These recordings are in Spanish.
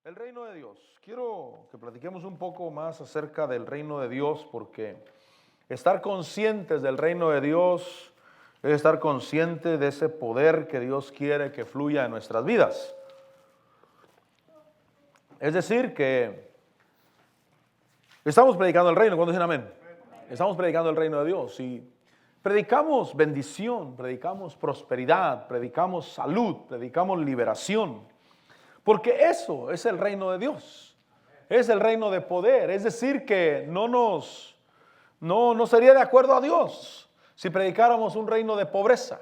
El reino de Dios. Quiero que platiquemos un poco más acerca del reino de Dios, porque estar conscientes del reino de Dios es estar consciente de ese poder que Dios quiere que fluya en nuestras vidas. Es decir, que estamos predicando el reino. ¿Cuándo dicen amén? Estamos predicando el reino de Dios y predicamos bendición, predicamos prosperidad, predicamos salud, predicamos liberación. Porque eso es el reino de Dios, es el reino de poder. Es decir, que no sería de acuerdo a Dios si predicáramos un reino de pobreza,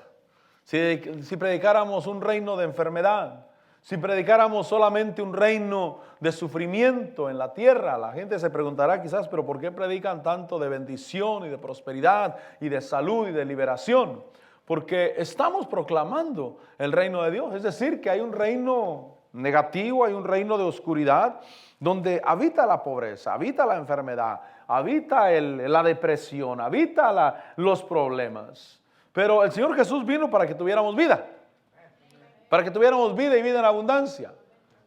si predicáramos un reino de enfermedad, si predicáramos solamente un reino de sufrimiento en la tierra. La gente se preguntará quizás, pero ¿por qué predican tanto de bendición y de prosperidad y de salud y de liberación? Porque estamos proclamando el reino de Dios, es decir, que hay un reino negativo, hay un reino de oscuridad donde habita la pobreza, habita la enfermedad, habita la depresión, habita los problemas. Pero el Señor Jesús vino para que tuviéramos vida, para que tuviéramos vida y vida en abundancia.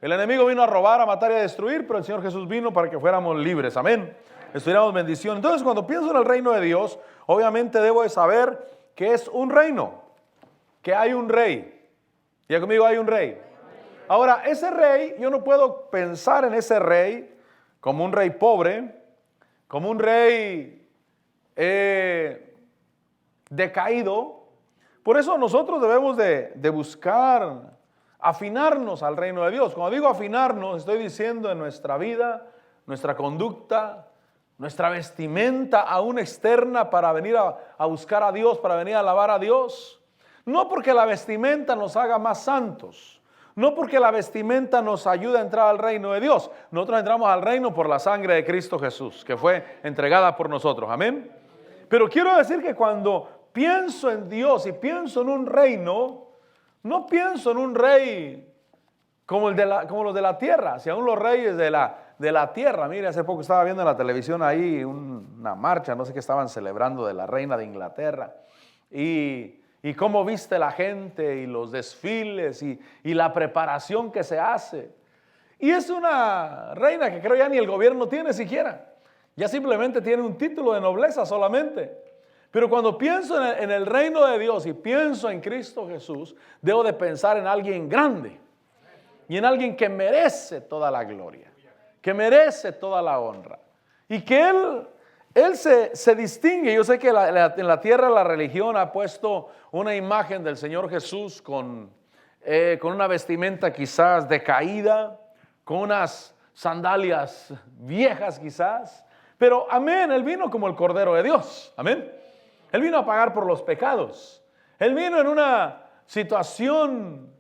El enemigo vino a robar, a matar y a destruir, pero el Señor Jesús vino para que fuéramos libres, amén, estuviéramos bendición. Entonces, cuando pienso en el reino de Dios, obviamente debo de saber que es un reino, que hay un rey. Diga conmigo, hay un rey. Ahora, ese rey, yo no puedo pensar en ese rey como un rey pobre, como un rey decaído. Por eso nosotros debemos de buscar afinarnos al reino de Dios. Cuando digo afinarnos, estoy diciendo en nuestra vida, nuestra conducta, nuestra vestimenta aún externa para venir a buscar a Dios, para venir a alabar a Dios. No porque la vestimenta nos haga más santos. No porque la vestimenta nos ayude a entrar al reino de Dios. Nosotros entramos al reino por la sangre de Cristo Jesús, que fue entregada por nosotros. Amén. Pero quiero decir que cuando pienso en Dios y pienso en un reino, no pienso en un rey como los de la tierra. Si aún los reyes de la tierra. Mire, hace poco estaba viendo en la televisión ahí una marcha, no sé qué estaban celebrando, de la reina de Inglaterra. Y cómo viste la gente y los desfiles y la preparación que se hace. Y es una reina que creo ya ni el gobierno tiene siquiera. Ya simplemente tiene un título de nobleza solamente. Pero cuando pienso en el reino de Dios y pienso en Cristo Jesús, debo de pensar en alguien grande. Y en alguien que merece toda la gloria, que merece toda la honra. Y que Él se distingue. Yo sé que en la tierra la religión ha puesto una imagen del Señor Jesús con una vestimenta quizás decaída, con unas sandalias viejas quizás. Pero amén, Él vino como el Cordero de Dios, amén. Él vino a pagar por los pecados. Él vino en una situación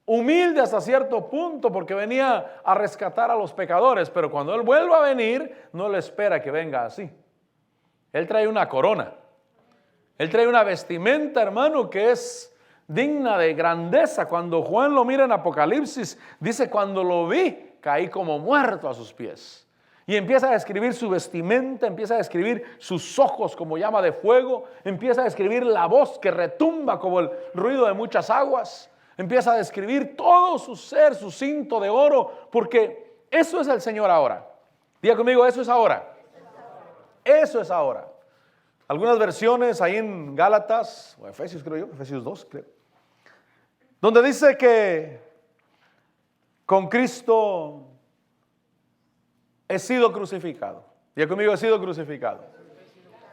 humilde hasta cierto punto porque venía a rescatar a los pecadores. Pero cuando Él vuelva a venir, no le espera que venga así. Él trae una corona. Él trae una vestimenta, hermano, que es digna de grandeza. Cuando Juan lo mira en Apocalipsis, dice, cuando lo vi, caí como muerto a sus pies. Y empieza a describir su vestimenta, empieza a describir sus ojos como llama de fuego, empieza a describir la voz que retumba como el ruido de muchas aguas, empieza a describir todo su ser, su cinto de oro, porque eso es el Señor ahora. Diga conmigo, eso es ahora. Eso es ahora. Algunas versiones ahí en Gálatas, o Efesios creo yo, Efesios 2 creo, donde dice que con Cristo he sido crucificado. Diga conmigo, he sido crucificado.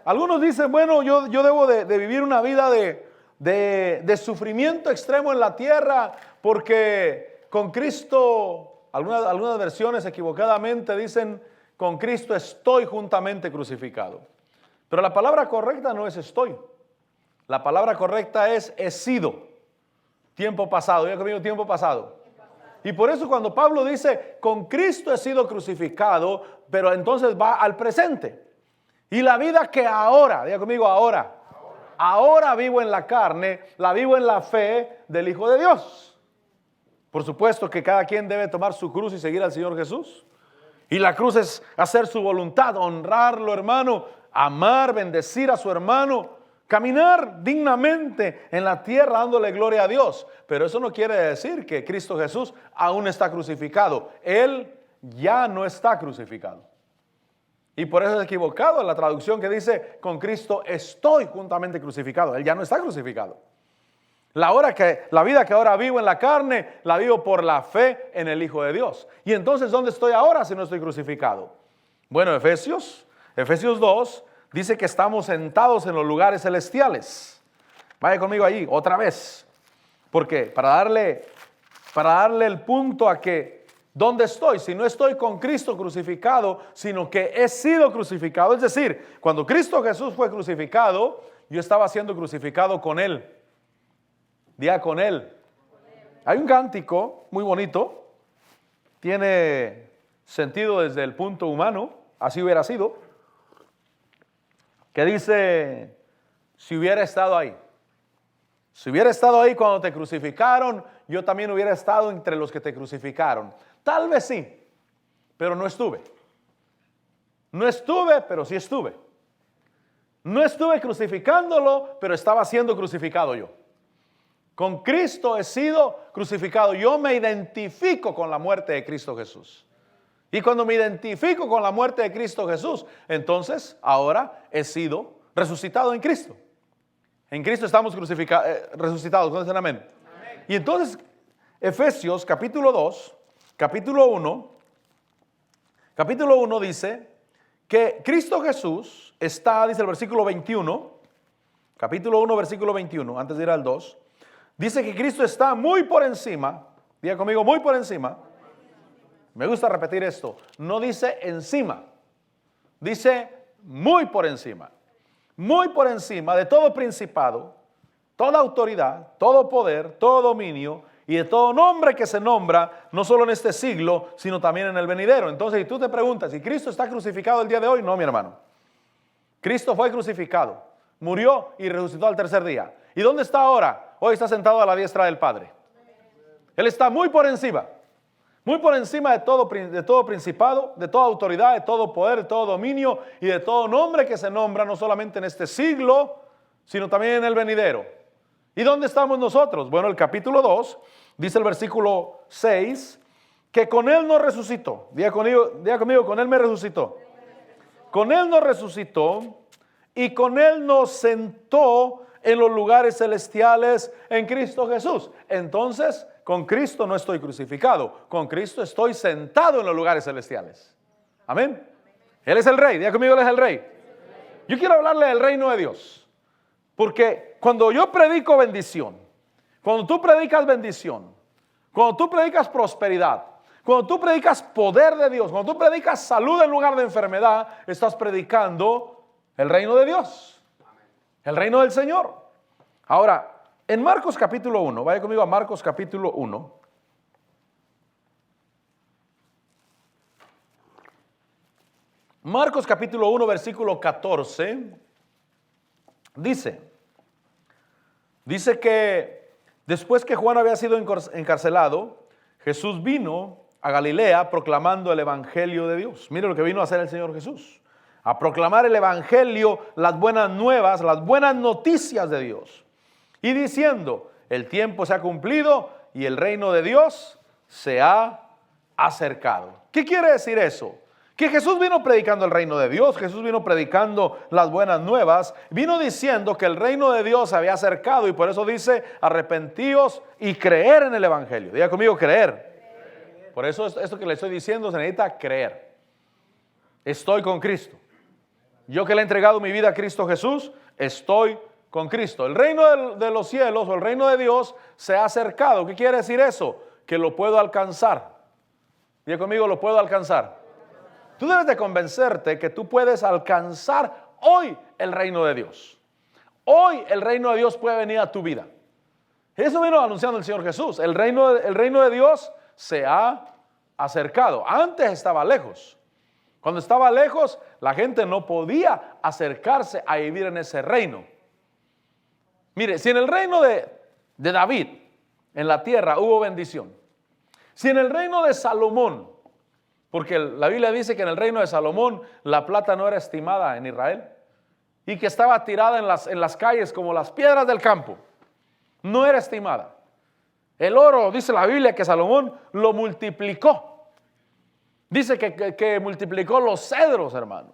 Algunos dicen, bueno, yo debo de vivir una vida de sufrimiento extremo en la tierra porque con Cristo, algunas versiones equivocadamente dicen, con Cristo estoy juntamente crucificado. Pero la palabra correcta no es estoy. La palabra correcta es he sido. Tiempo pasado. Diga conmigo, tiempo pasado. Y por eso cuando Pablo dice, con Cristo he sido crucificado, pero entonces va al presente. Y la vida que ahora, diga conmigo, ahora vivo en la carne, la vivo en la fe del Hijo de Dios. Por supuesto que cada quien debe tomar su cruz y seguir al Señor Jesús. Y la cruz es hacer su voluntad, honrarlo, hermano, amar, bendecir a su hermano, caminar dignamente en la tierra dándole gloria a Dios. Pero eso no quiere decir que Cristo Jesús aún está crucificado. Él ya no está crucificado. Y por eso es equivocado la traducción que dice, con Cristo estoy juntamente crucificado. Él ya no está crucificado. La vida que ahora vivo en la carne, la vivo por la fe en el Hijo de Dios. Y entonces, ¿dónde estoy ahora si no estoy crucificado? Bueno, Efesios 2 dice que estamos sentados en los lugares celestiales. Vaya conmigo allí, otra vez. Porque para darle el punto a que, ¿dónde estoy? Si no estoy con Cristo crucificado, sino que he sido crucificado. Es decir, cuando Cristo Jesús fue crucificado, yo estaba siendo crucificado con Él. Diga con Él. Hay un cántico muy bonito, tiene sentido desde el punto humano, así hubiera sido, que dice, si hubiera estado ahí cuando te crucificaron, yo también hubiera estado entre los que te crucificaron. Tal vez sí, pero no estuve. No estuve, pero sí estuve. No estuve crucificándolo, pero estaba siendo crucificado yo. Con Cristo he sido crucificado. Yo me identifico con la muerte de Cristo Jesús. Y cuando me identifico con la muerte de Cristo Jesús, entonces ahora he sido resucitado en Cristo. En Cristo estamos resucitados. ¿Cuántos dicen amén? Amén? Y entonces, Efesios capítulo 2, capítulo 1 dice que Cristo Jesús está, dice el versículo 21, capítulo 1, versículo 21, antes de ir al 2, dice que Cristo está muy por encima, diga conmigo, muy por encima. Me gusta repetir esto, no dice encima, dice muy por encima de todo principado, toda autoridad, todo poder, todo dominio y de todo nombre que se nombra, no solo en este siglo, sino también en el venidero. Entonces, si tú te preguntas, ¿si Cristo está crucificado el día de hoy? No, mi hermano. Cristo fue crucificado, murió y resucitó al tercer día. ¿Y dónde está ahora? Hoy está sentado a la diestra del Padre. Él está muy por encima de todo principado, de toda autoridad, de todo poder, de todo dominio y de todo nombre que se nombra, no solamente en este siglo, sino también en el venidero. ¿Y dónde estamos nosotros? Bueno, el capítulo 2, dice el versículo 6, que con Él nos resucitó. Diga conmigo, con Él me resucitó. Con Él nos resucitó y con Él nos sentó en los lugares celestiales en Cristo Jesús. Entonces, con Cristo no estoy crucificado, con Cristo estoy sentado en los lugares celestiales. Amén. Él es el Rey, diga conmigo, Él es el Rey. Yo quiero hablarle del reino de Dios. Porque cuando yo predico bendición, cuando tú predicas bendición, cuando tú predicas prosperidad, cuando tú predicas poder de Dios, cuando tú predicas salud en lugar de enfermedad, estás predicando el reino de Dios, el reino del Señor. Ahora, en Marcos capítulo 1, vaya conmigo a Marcos capítulo 1. Marcos capítulo 1, versículo 14, dice que después que Juan había sido encarcelado, Jesús vino a Galilea proclamando el evangelio de Dios. Mire lo que vino a hacer el Señor Jesús, a proclamar el evangelio, las buenas nuevas, las buenas noticias de Dios. Y diciendo, el tiempo se ha cumplido y el reino de Dios se ha acercado. ¿Qué quiere decir eso? Que Jesús vino predicando el reino de Dios, Jesús vino predicando las buenas nuevas, vino diciendo que el reino de Dios se había acercado y por eso dice, arrepentíos y creer en el evangelio. Diga conmigo, creer. Por eso esto que le estoy diciendo se necesita creer. Estoy con Cristo. Yo que le he entregado mi vida a Cristo Jesús, estoy con Cristo. El reino de los cielos o el reino de Dios se ha acercado. ¿Qué quiere decir eso? Que lo puedo alcanzar. Diga conmigo, lo puedo alcanzar. Tú debes de convencerte que tú puedes alcanzar hoy el reino de Dios. Hoy el reino de Dios puede venir a tu vida. Eso vino anunciando el Señor Jesús. El reino de Dios se ha acercado. Antes estaba lejos. Cuando estaba lejos, la gente no podía acercarse a vivir en ese reino. Mire, si en el reino de David, en la tierra, hubo bendición. Si en el reino de Salomón, porque la Biblia dice que en el reino de Salomón la plata no era estimada en Israel. y que estaba tirada en las calles como las piedras del campo. No era estimada. El oro, dice la Biblia, que Salomón lo multiplicó. Dice que multiplicó los cedros, hermano.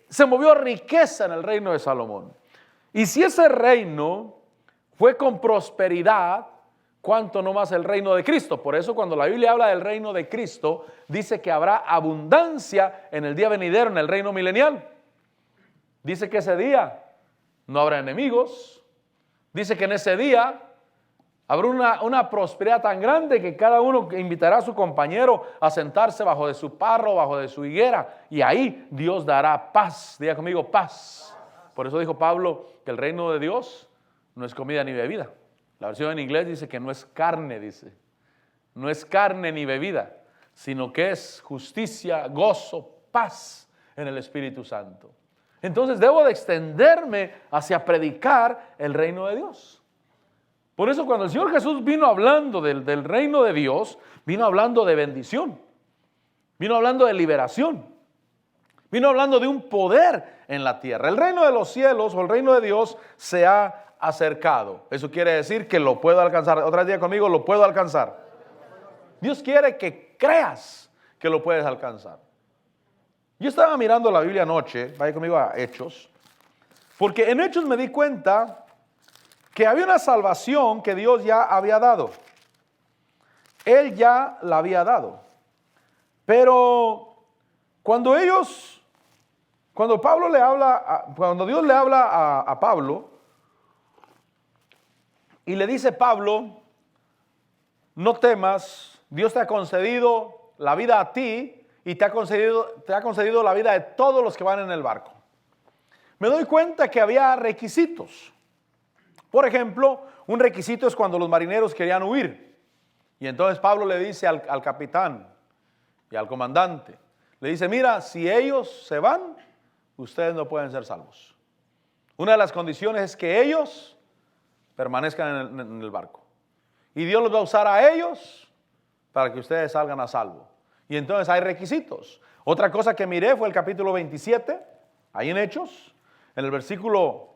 Se movió riqueza en el reino de Salomón. Y si ese reino fue con prosperidad, ¿cuánto no más el reino de Cristo? Por eso cuando la Biblia habla del reino de Cristo, dice que habrá abundancia en el día venidero, en el reino milenial. Dice que ese día no habrá enemigos. Dice que en ese día habrá una prosperidad tan grande que cada uno invitará a su compañero a sentarse bajo de su parro, bajo de su higuera, y ahí Dios dará paz. Diga conmigo, paz. Por eso dijo Pablo que el reino de Dios no es comida ni bebida. La versión en inglés dice que no es carne, dice. No es carne ni bebida, sino que es justicia, gozo, paz en el Espíritu Santo. Entonces debo de extenderme hacia predicar el reino de Dios. Por eso cuando el Señor Jesús vino hablando del reino de Dios, vino hablando de bendición, vino hablando de liberación, vino hablando de un poder en la tierra. El reino de los cielos o el reino de Dios se ha acercado. Eso quiere decir que lo puedo alcanzar. Otra día conmigo, lo puedo alcanzar. Dios quiere que creas que lo puedes alcanzar. Yo estaba mirando la Biblia anoche, vaya conmigo a Hechos, porque en Hechos me di cuenta que había una salvación que Dios ya había dado. Él ya la había dado. Pero cuando Dios le habla a Pablo y le dice: Pablo, no temas, Dios te ha concedido la vida a ti y te ha concedido la vida de todos los que van en el barco. Me doy cuenta que había requisitos. Por ejemplo, un requisito es cuando los marineros querían huir. Y entonces Pablo le dice al capitán y al comandante, le dice: mira, si ellos se van, ustedes no pueden ser salvos. Una de las condiciones es que ellos permanezcan en el barco. Y Dios los va a usar a ellos para que ustedes salgan a salvo. Y entonces hay requisitos. Otra cosa que miré fue el capítulo 27, ahí en Hechos, en el versículo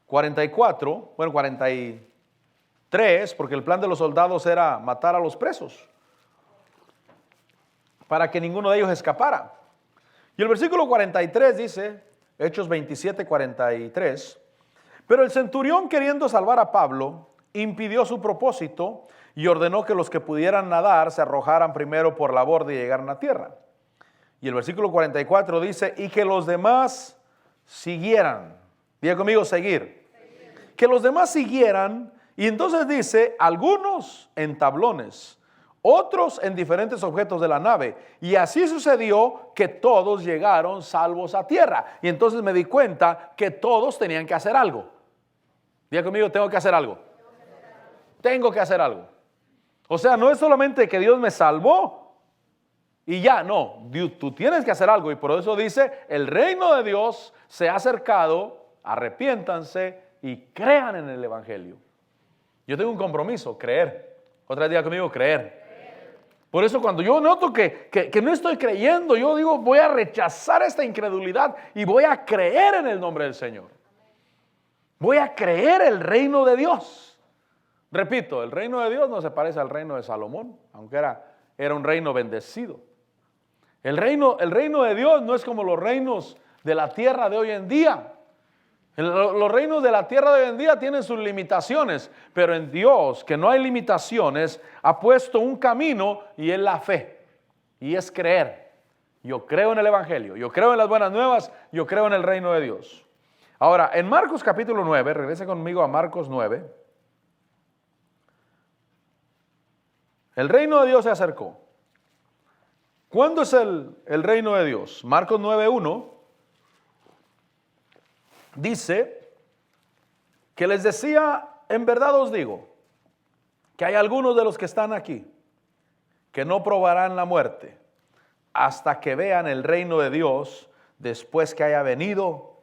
44, 43, porque el plan de los soldados era matar a los presos, para que ninguno de ellos escapara. Y el versículo 43 dice, Hechos 27, 43, pero el centurión, queriendo salvar a Pablo, impidió su propósito y ordenó que los que pudieran nadar se arrojaran primero por la borda y llegaran a tierra. Y el versículo 44 dice, y que los demás siguieran. Diga conmigo, seguir. Que los demás siguieran, y entonces dice, algunos en tablones, otros en diferentes objetos de la nave. Y así sucedió que todos llegaron salvos a tierra. Y entonces me di cuenta que todos tenían que hacer algo. Diga conmigo, tengo que hacer algo. Tengo que hacer algo. O sea, no es solamente que Dios me salvó y ya, no. Tú tienes que hacer algo. Y por eso dice, el reino de Dios se ha acercado, arrepiéntanse y crean en el Evangelio. Yo tengo un compromiso, creer. Otra día conmigo, creer. Por eso cuando yo noto que no estoy creyendo, yo digo, voy a rechazar esta incredulidad y voy a creer en el nombre del Señor. Voy a creer el reino de Dios. Repito, el reino de Dios no se parece al reino de Salomón, aunque era un reino bendecido. El reino de Dios no es como los reinos de la tierra de hoy en día. Los reinos de la tierra de hoy en día tienen sus limitaciones, pero en Dios, que no hay limitaciones, ha puesto un camino y es la fe, y es creer. Yo creo en el Evangelio, yo creo en las buenas nuevas, yo creo en el reino de Dios. Ahora, en Marcos capítulo 9, regrese conmigo a Marcos 9. El reino de Dios se acercó. ¿Cuándo es el reino de Dios? Marcos 9:1 dice que les decía, en verdad os digo, que hay algunos de los que están aquí que no probarán la muerte hasta que vean el reino de Dios después que haya venido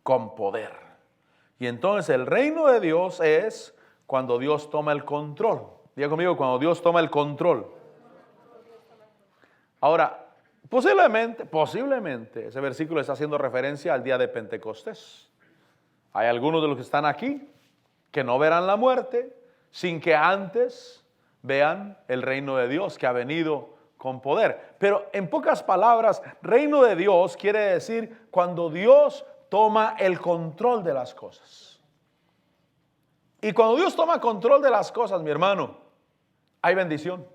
con poder. Y entonces el reino de Dios es cuando Dios toma el control. Diga conmigo, cuando Dios toma el control. Ahora, Posiblemente ese versículo está haciendo referencia al día de Pentecostés. Hay algunos de los que están aquí que no verán la muerte sin que antes vean el reino de Dios que ha venido con poder. Pero en pocas palabras, reino de Dios quiere decir cuando Dios toma el control de las cosas. Y cuando Dios toma control de las cosas, mi hermano, hay bendición.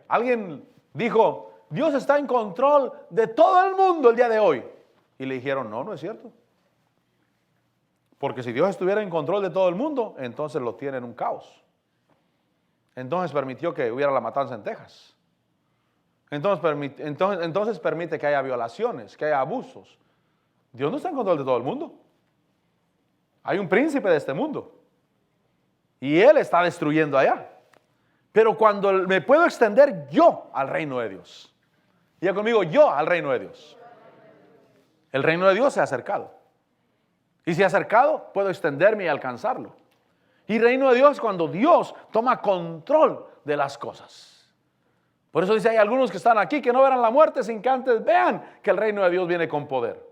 Alguien dijo, Dios está en control de todo el mundo el día de hoy. Y le dijeron, no, no es cierto. Porque si Dios estuviera en control de todo el mundo, entonces lo tiene en un caos. Entonces permitió que hubiera la matanza en Texas. Entonces permite que haya violaciones, que haya abusos. Dios no está en control de todo el mundo. Hay un príncipe de este mundo. Y él está destruyendo allá. Pero cuando me puedo extender yo al reino de Dios. Diga conmigo, yo al reino de Dios. El reino de Dios se ha acercado. Y si ha acercado, puedo extenderme y alcanzarlo. Y reino de Dios es cuando Dios toma control de las cosas. Por eso dice, hay algunos que están aquí que no verán la muerte sin que antes vean que el reino de Dios viene con poder.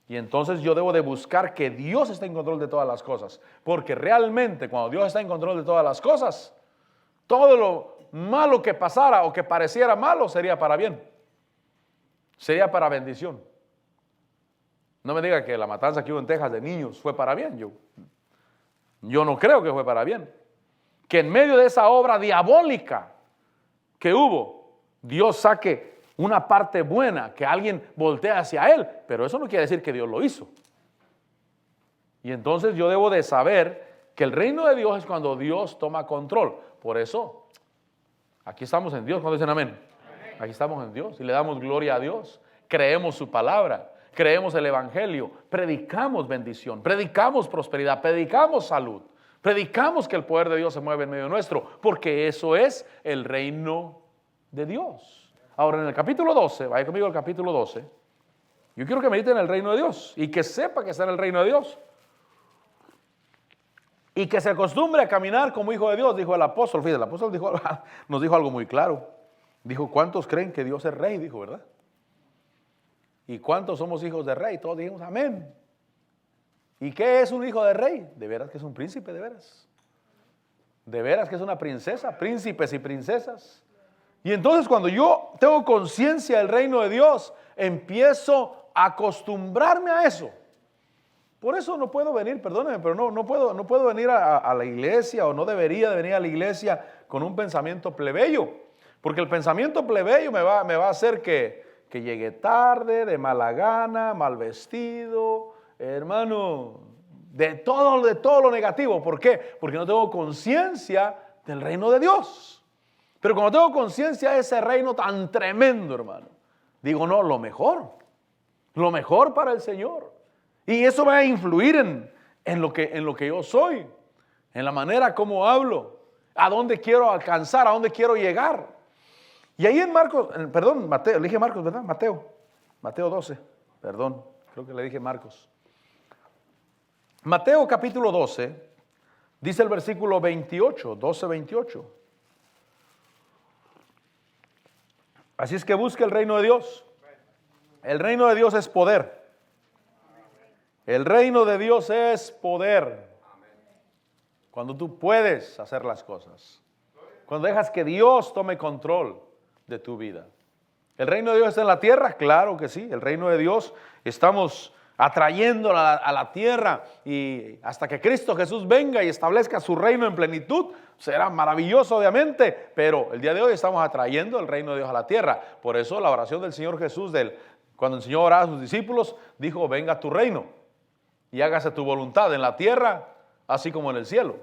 Y entonces yo debo de buscar que Dios esté en control de todas las cosas. Porque realmente cuando Dios está en control de todas las cosas, todo lo malo que pasara o que pareciera malo sería para bien. Sería para bendición. No me diga que la matanza que hubo en Texas de niños fue para bien. Yo no creo que fue para bien. Que en medio de esa obra diabólica que hubo, Dios saque una parte buena, que alguien voltee hacia Él. Pero eso no quiere decir que Dios lo hizo. Y entonces yo debo de saber que el reino de Dios es cuando Dios toma control. Por eso, aquí estamos en Dios. ¿Cuándo dicen amén? Aquí estamos en Dios y le damos gloria a Dios. Creemos su palabra, creemos el evangelio, predicamos bendición, predicamos prosperidad, predicamos salud, predicamos que el poder de Dios se mueve en medio nuestro, porque eso es el reino de Dios. Ahora en el capítulo 12, vaya conmigo al capítulo 12, yo quiero que mediten en el reino de Dios y que sepa que está en el reino de Dios. Y que se acostumbre a caminar como hijo de Dios, dijo el apóstol. Fíjate, el apóstol nos dijo algo muy claro. Dijo, ¿cuántos creen que Dios es rey? Dijo, ¿verdad? ¿Y cuántos somos hijos de rey? Todos dijimos, amén. ¿Y qué es un hijo de rey? De veras que es un príncipe, de veras. De veras que es una princesa, príncipes y princesas. Y entonces cuando yo tengo conciencia del reino de Dios, empiezo a acostumbrarme a eso. Por eso no puedo venir, perdónenme, pero no puedo venir a la iglesia, o no debería de venir a la iglesia con un pensamiento plebeyo. Porque el pensamiento plebeyo me va a hacer que llegue tarde, de mala gana, mal vestido, hermano, de todo lo negativo. ¿Por qué? Porque no tengo conciencia del reino de Dios. Pero cuando tengo conciencia de ese reino tan tremendo, hermano, digo, no, lo mejor para el Señor. Y eso va a influir en lo que yo soy, en la manera como hablo, a dónde quiero alcanzar, a dónde quiero llegar. Y ahí en Mateo, le dije Marcos, ¿verdad? Mateo 12, perdón, creo que le dije Marcos. Mateo capítulo 12, dice el versículo 28, 12, 28. Así es que busque el reino de Dios. El reino de Dios es poder. El reino de Dios es poder. Cuando tú puedes hacer las cosas. Cuando dejas que Dios tome control de tu vida. ¿El reino de Dios está en la tierra? Claro que sí. El reino de Dios estamos atrayendo a la tierra, y hasta que Cristo Jesús venga y establezca su reino en plenitud, será maravilloso obviamente, pero el día de hoy estamos atrayendo el reino de Dios a la tierra. Por eso la oración del Señor Jesús, cuando enseñó a orar a sus discípulos, dijo, venga tu reino y hágase tu voluntad en la tierra, así como en el cielo.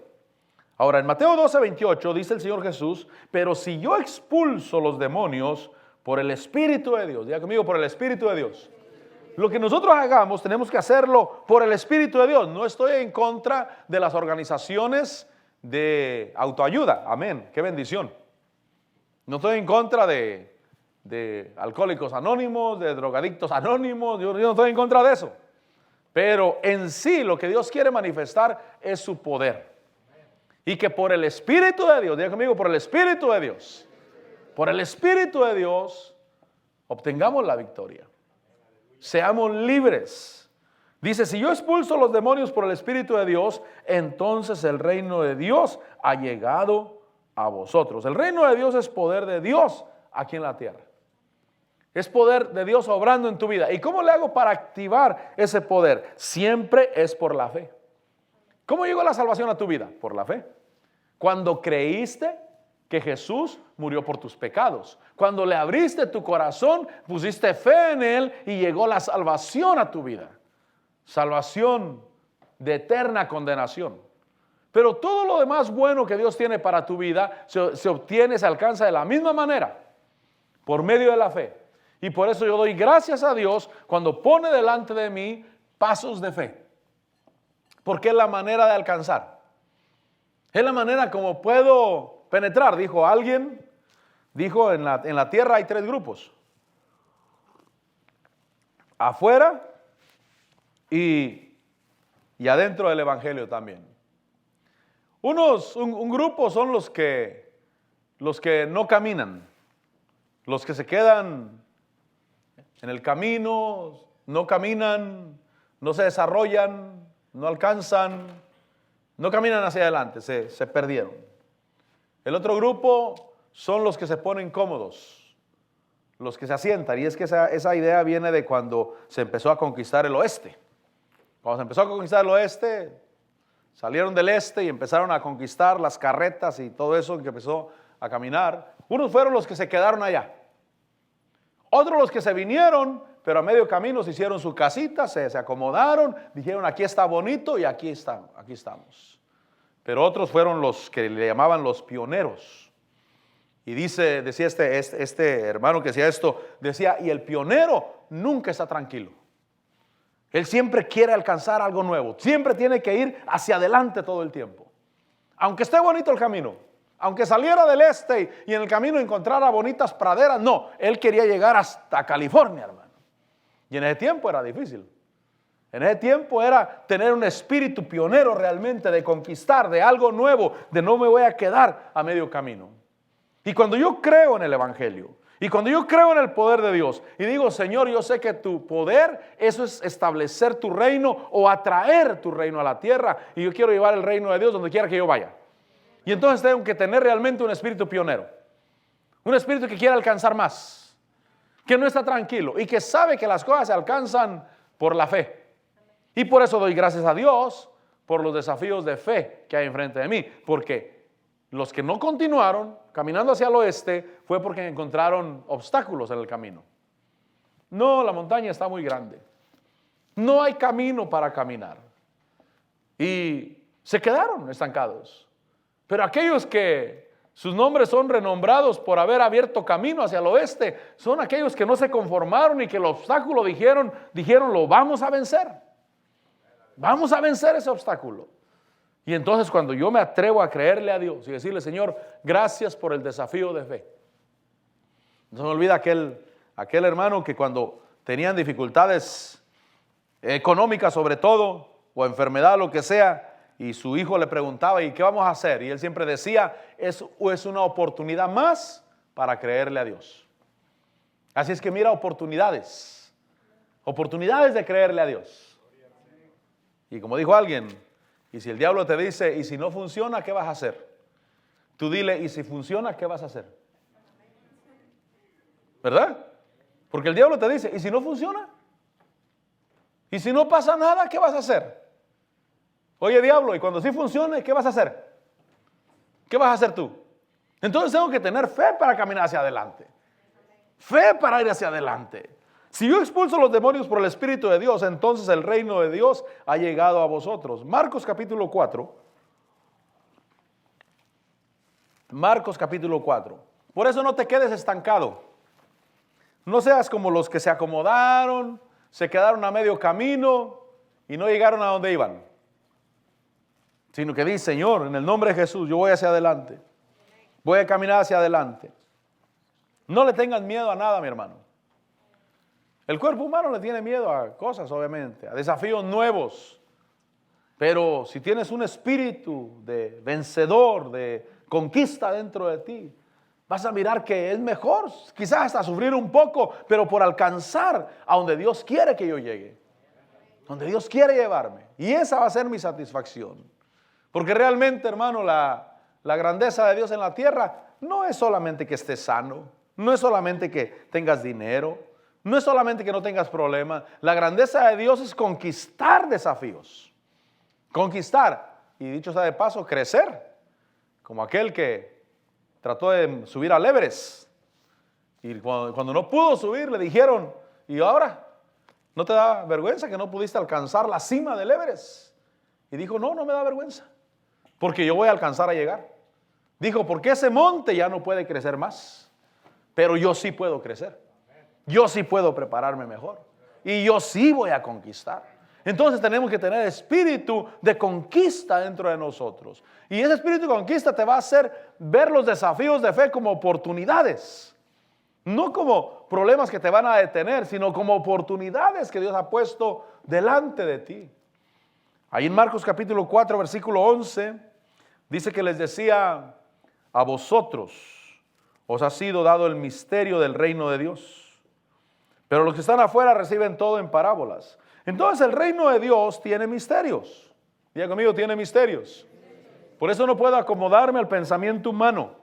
Ahora en Mateo 12, 28 dice el Señor Jesús, pero si yo expulso los demonios por el Espíritu de Dios, diga conmigo, por el Espíritu de Dios. Lo que nosotros hagamos tenemos que hacerlo por el Espíritu de Dios. No estoy en contra de las organizaciones de autoayuda. Amén. Qué bendición. No estoy en contra de alcohólicos anónimos, de drogadictos anónimos. Yo no estoy en contra de eso. Pero en sí lo que Dios quiere manifestar es su poder. Y que por el Espíritu de Dios, diga conmigo, por el Espíritu de Dios. Por el Espíritu de Dios. obtengamos la victoria. Seamos libres. Dice, si yo expulso los demonios por el Espíritu de Dios, entonces el reino de Dios ha llegado a vosotros. El reino de Dios es poder de Dios aquí en la tierra. Es poder de Dios obrando en tu vida. ¿Y cómo le hago para activar ese poder? Siempre es por la fe. ¿Cómo llegó la salvación a tu vida? Por la fe. Cuando creíste que Jesús murió por tus pecados. Cuando le abriste tu corazón, pusiste fe en Él y llegó la salvación a tu vida. Salvación de eterna condenación. Pero todo lo demás bueno que Dios tiene para tu vida se obtiene, se alcanza de la misma manera, por medio de la fe. Y por eso yo doy gracias a Dios cuando pone delante de mí pasos de fe. Porque es la manera de alcanzar. Es la manera como puedo penetrar. Dijo alguien, en la tierra hay 3 grupos. Afuera y adentro del evangelio también. Un grupo son los que no caminan, los que se quedan en el camino, no caminan, no se desarrollan, no alcanzan, no caminan hacia adelante, se perdieron. El otro grupo son los que se ponen cómodos, los que se asientan, y es que esa idea viene de cuando se empezó a conquistar el oeste. Cuando se empezó a conquistar el oeste, salieron del este y empezaron a conquistar las carretas y todo eso que empezó a caminar. Unos fueron los que se quedaron allá. Otros los que se vinieron, pero a medio camino se hicieron su casita, se acomodaron, dijeron aquí está bonito y aquí estamos. Pero otros fueron los que le llamaban los pioneros. Y decía este hermano que decía esto, decía, y el pionero nunca está tranquilo. Él siempre quiere alcanzar algo nuevo, siempre tiene que ir hacia adelante todo el tiempo. Aunque esté bonito el camino, aunque saliera del este y en el camino encontrara bonitas praderas, no, él quería llegar hasta California, hermano. Y en ese tiempo era difícil. En ese tiempo era tener un espíritu pionero realmente de conquistar, de algo nuevo, de no me voy a quedar a medio camino. Y cuando yo creo en el evangelio, y cuando yo creo en el poder de Dios y digo, Señor, yo sé que tu poder, eso es establecer tu reino o atraer tu reino a la tierra, y yo quiero llevar el reino de Dios donde quiera que yo vaya. Y entonces tengo que tener realmente un espíritu pionero, un espíritu que quiere alcanzar más, que no está tranquilo y que sabe que las cosas se alcanzan por la fe. Y por eso doy gracias a Dios por los desafíos de fe que hay enfrente de mí, porque los que no continuaron caminando hacia el oeste fue porque encontraron obstáculos en el camino. No, la montaña está muy grande. No hay camino para caminar. Y se quedaron estancados. Pero aquellos que sus nombres son renombrados por haber abierto camino hacia el oeste, son aquellos que no se conformaron y que el obstáculo dijeron, lo vamos a vencer. Vamos a vencer ese obstáculo. Y entonces cuando yo me atrevo a creerle a Dios y decirle, Señor, gracias por el desafío de fe. No se me olvida aquel hermano que cuando tenían dificultades económicas sobre todo, o enfermedad, lo que sea, y su hijo le preguntaba, ¿y qué vamos a hacer? Y él siempre decía, es una oportunidad más para creerle a Dios. Así es que mira, oportunidades de creerle a Dios. Y como dijo alguien, y si el diablo te dice, y si no funciona, ¿qué vas a hacer? Tú dile, y si funciona, ¿qué vas a hacer? ¿Verdad? Porque el diablo te dice, ¿y si no funciona? ¿Y si no pasa nada, qué vas a hacer? Oye, diablo, y cuando sí funcione, ¿qué vas a hacer? ¿Qué vas a hacer tú? Entonces tengo que tener fe para caminar hacia adelante. Fe para ir hacia adelante. Si yo expulso los demonios por el Espíritu de Dios, entonces el reino de Dios ha llegado a vosotros. Marcos capítulo 4. Marcos capítulo 4. Por eso no te quedes estancado. No seas como los que se acomodaron, se quedaron a medio camino y no llegaron a donde iban. Sino que dice, Señor, en el nombre de Jesús, yo voy hacia adelante. Voy a caminar hacia adelante. No le tengan miedo a nada, mi hermano. El cuerpo humano le tiene miedo a cosas, obviamente, a desafíos nuevos. Pero si tienes un espíritu de vencedor, de conquista dentro de ti, Vas a mirar que es mejor, quizás hasta sufrir un poco, pero por alcanzar a donde Dios quiere que yo llegue, donde Dios quiere llevarme. Y esa va a ser mi satisfacción. Porque realmente, hermano, la grandeza de Dios en la tierra no es solamente que estés sano, no es solamente que tengas dinero, no es solamente que no tengas problemas. La grandeza de Dios es conquistar desafíos, conquistar, y dicho sea de paso, crecer, como aquel que trató de subir al Everest, y cuando no pudo subir le dijeron, ¿y ahora? ¿No te da vergüenza que no pudiste alcanzar la cima del Everest? Y dijo, no, no me da vergüenza, porque yo voy a alcanzar a llegar. Dijo, porque ese monte ya no puede crecer más, pero yo sí puedo crecer. Yo sí puedo prepararme mejor. Y yo sí voy a conquistar. Entonces tenemos que tener espíritu de conquista dentro de nosotros. Y ese espíritu de conquista te va a hacer ver los desafíos de fe como oportunidades. No como problemas que te van a detener, sino como oportunidades que Dios ha puesto delante de ti. Ahí en Marcos capítulo 4, versículo 11, dice que les decía, a vosotros os ha sido dado el misterio del reino de Dios, pero los que están afuera reciben todo en parábolas. Entonces el reino de Dios tiene misterios. Diga conmigo, tiene misterios. Por eso no puedo acomodarme al pensamiento humano,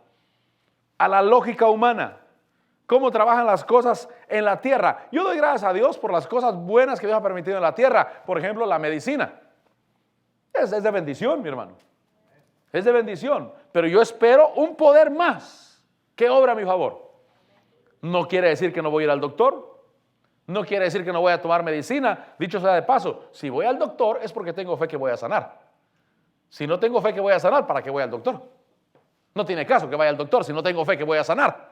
a la lógica humana, cómo trabajan las cosas en la tierra. Yo doy gracias a Dios por las cosas buenas que Dios ha permitido en la tierra. Por ejemplo, la medicina. Es de bendición, mi hermano. Es de bendición. Pero yo espero un poder más que obra a mi favor. No quiere decir que no voy a ir al doctor. No quiere decir que no voy a tomar medicina. Dicho sea de paso, si voy al doctor es porque tengo fe que voy a sanar. Si no tengo fe que voy a sanar, ¿para qué voy al doctor? No tiene caso que vaya al doctor si no tengo fe que voy a sanar.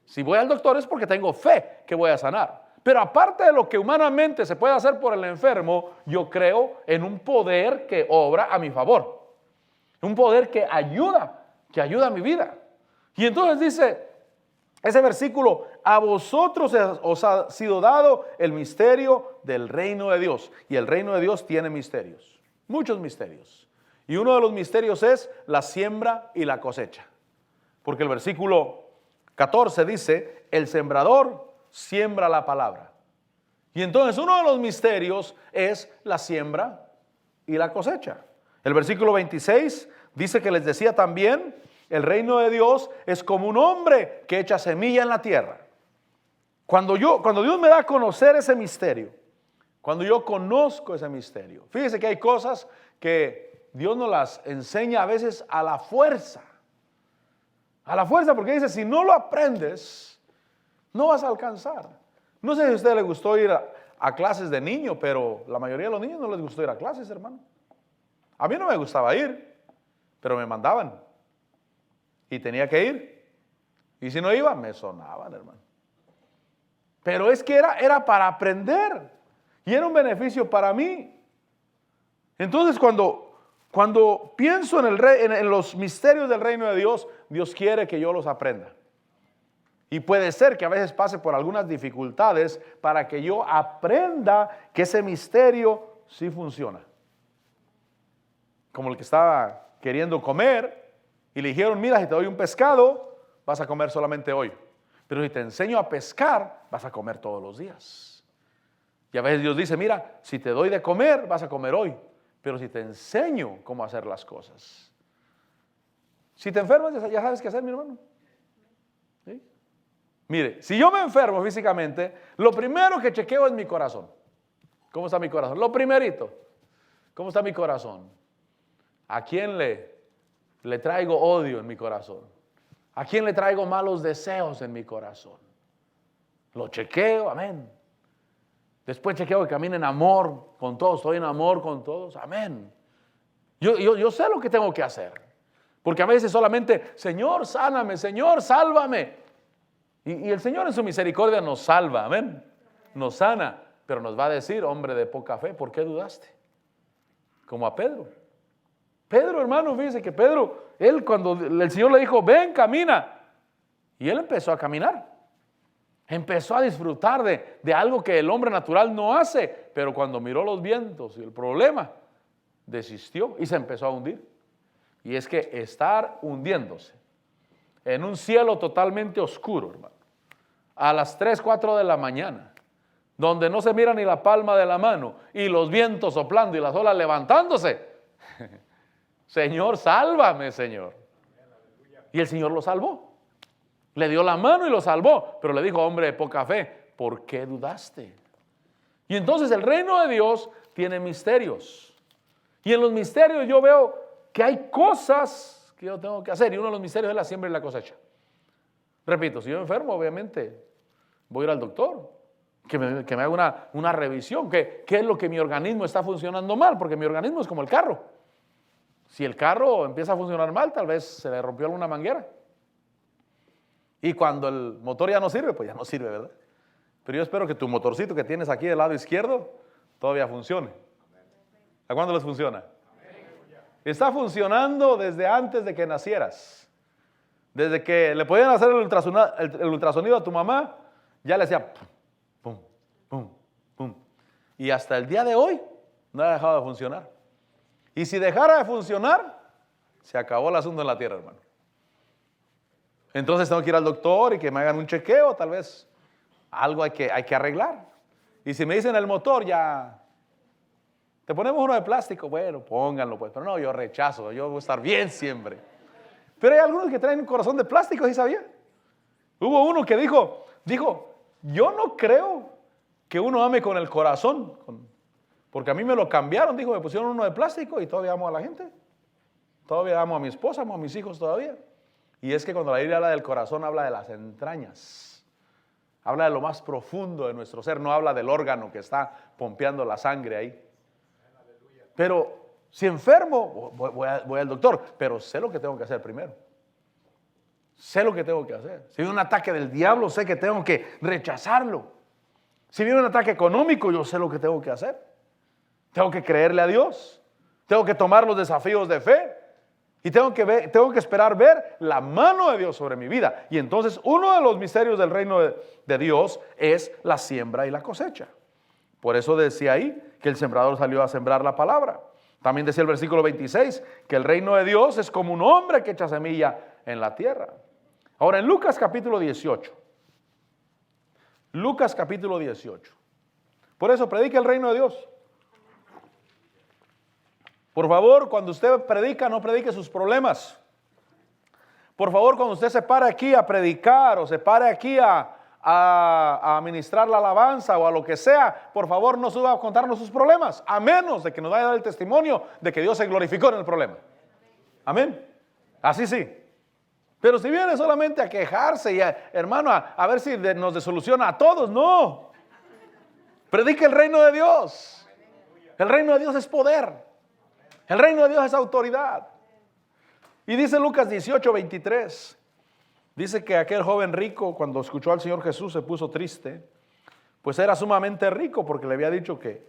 Si voy al doctor es porque tengo fe que voy a sanar. Pero aparte de lo que humanamente se puede hacer por el enfermo, yo creo en un poder que obra a mi favor. Un poder que ayuda a mi vida. Y entonces dice ese versículo, a vosotros os ha sido dado el misterio del reino de Dios. Y el reino de Dios tiene misterios, muchos misterios. Y uno de los misterios es la siembra y la cosecha. Porque el versículo 14 dice, el sembrador siembra la palabra. Y entonces uno de los misterios es la siembra y la cosecha. El versículo 26 dice que les decía también, el reino de Dios es como un hombre que echa semilla en la tierra. Cuando Dios me da a conocer ese misterio, cuando yo conozco ese misterio, fíjese que hay cosas que Dios nos las enseña a veces a la fuerza. A la fuerza, porque dice, si no lo aprendes, no vas a alcanzar. No sé si a usted le gustó ir a clases de niño, pero la mayoría de los niños no les gustó ir a clases, hermano. A mí no me gustaba ir, pero me mandaban. Y tenía que ir. Y si no iba, me sonaban, hermano. Pero es que era para aprender. Y era un beneficio para mí. Entonces cuando pienso en los misterios del reino de Dios, Dios quiere que yo los aprenda. Y puede ser que a veces pase por algunas dificultades para que yo aprenda que ese misterio sí funciona. Como el que estaba queriendo comer y le dijeron, mira, si te doy un pescado, vas a comer solamente hoy. Pero si te enseño a pescar, vas a comer todos los días. Y a veces Dios dice, mira, si te doy de comer, vas a comer hoy. Pero si te enseño cómo hacer las cosas. Si te enfermas, ya sabes qué hacer, mi hermano. ¿Sí? Mire, si yo me enfermo físicamente, lo primero que chequeo es mi corazón. ¿Cómo está mi corazón? Lo primerito. ¿Cómo está mi corazón? ¿A quién le traigo odio en mi corazón? ¿A quién le traigo malos deseos en mi corazón? Lo chequeo, amén. Después chequeo que camine en amor con todos, estoy en amor con todos, amén. Yo sé lo que tengo que hacer. Porque a veces solamente, Señor, sáname, Señor, sálvame. Y el Señor en su misericordia nos salva, amén. Nos sana, pero nos va a decir, hombre de poca fe, ¿por qué dudaste? Como a Pedro. Pedro, hermano, fíjese que Pedro, él cuando el Señor le dijo, ven, camina. Y él empezó a caminar. Empezó a disfrutar de algo que el hombre natural no hace. Pero cuando miró los vientos y el problema, desistió y se empezó a hundir. Y es que estar hundiéndose en un cielo totalmente oscuro, hermano, a las 3, 4 de la mañana, donde no se mira ni la palma de la mano, y los vientos soplando y las olas levantándose. Señor, sálvame, Señor. Y el Señor lo salvó. Le dio la mano y lo salvó, pero le dijo, hombre de poca fe, ¿por qué dudaste? Y entonces el reino de Dios tiene misterios. Y en los misterios yo veo que hay cosas que yo tengo que hacer. Y uno de los misterios es la siembra y la cosecha. Repito, si yo me enfermo, obviamente voy a ir al doctor, que me haga una revisión. ¿Qué es lo que mi organismo está funcionando mal? Porque mi organismo es como el carro. Si el carro empieza a funcionar mal, tal vez se le rompió alguna manguera. Y cuando el motor ya no sirve, pues ya no sirve, ¿verdad? Pero yo espero que tu motorcito que tienes aquí del lado izquierdo todavía funcione. ¿A cuándo les funciona? Está funcionando desde antes de que nacieras. Desde que le podían hacer el ultrasonido a tu mamá, ya le hacía pum, pum, pum. Y hasta el día de hoy no ha dejado de funcionar. Y si dejara de funcionar, se acabó el asunto en la tierra, hermano. Entonces tengo que ir al doctor y que me hagan un chequeo, tal vez algo hay que arreglar. Y si me dicen el motor, ya te ponemos uno de plástico, bueno, pónganlo pues, pero no, yo rechazo, yo voy a estar bien siempre. Pero hay algunos que traen un corazón de plástico, ¿sí sabía? Hubo uno que dijo, yo no creo que uno ame con el corazón, porque a mí me lo cambiaron, dijo, me pusieron uno de plástico y todavía amo a la gente. Todavía amo a mi esposa, amo a mis hijos todavía. Y es que cuando la Biblia habla del corazón, habla de las entrañas. Habla de lo más profundo de nuestro ser, no habla del órgano que está pompeando la sangre ahí. Pero si enfermo, voy al doctor, pero sé lo que tengo que hacer primero. Sé lo que tengo que hacer. Si viene un ataque del diablo, sé que tengo que rechazarlo. Si viene un ataque económico, yo sé lo que tengo que hacer. Tengo que creerle a Dios. Tengo que tomar los desafíos de fe. Y tengo que esperar ver la mano de Dios sobre mi vida. Y entonces uno de los misterios del reino de Dios es la siembra y la cosecha. Por eso decía ahí que el sembrador salió a sembrar la palabra. También decía el versículo 26 que el reino de Dios es como un hombre que echa semilla en la tierra. Ahora en Lucas capítulo 18. Lucas capítulo 18. Por eso predica el reino de Dios. Por favor, cuando usted predica, no predique sus problemas. Por favor, cuando usted se pare aquí a predicar o se pare aquí a ministrar la alabanza o a lo que sea, por favor no suba a contarnos sus problemas, a menos de que nos vaya a dar el testimonio de que Dios se glorificó en el problema. Amén. Así sí. Pero si viene solamente a quejarse y hermano, a ver si nos desoluciona a todos, no. Predique el reino de Dios. El reino de Dios es poder. El reino de Dios es autoridad. Y dice Lucas 18, 23. Dice que aquel joven rico, cuando escuchó al Señor Jesús, se puso triste, pues era sumamente rico porque le había dicho que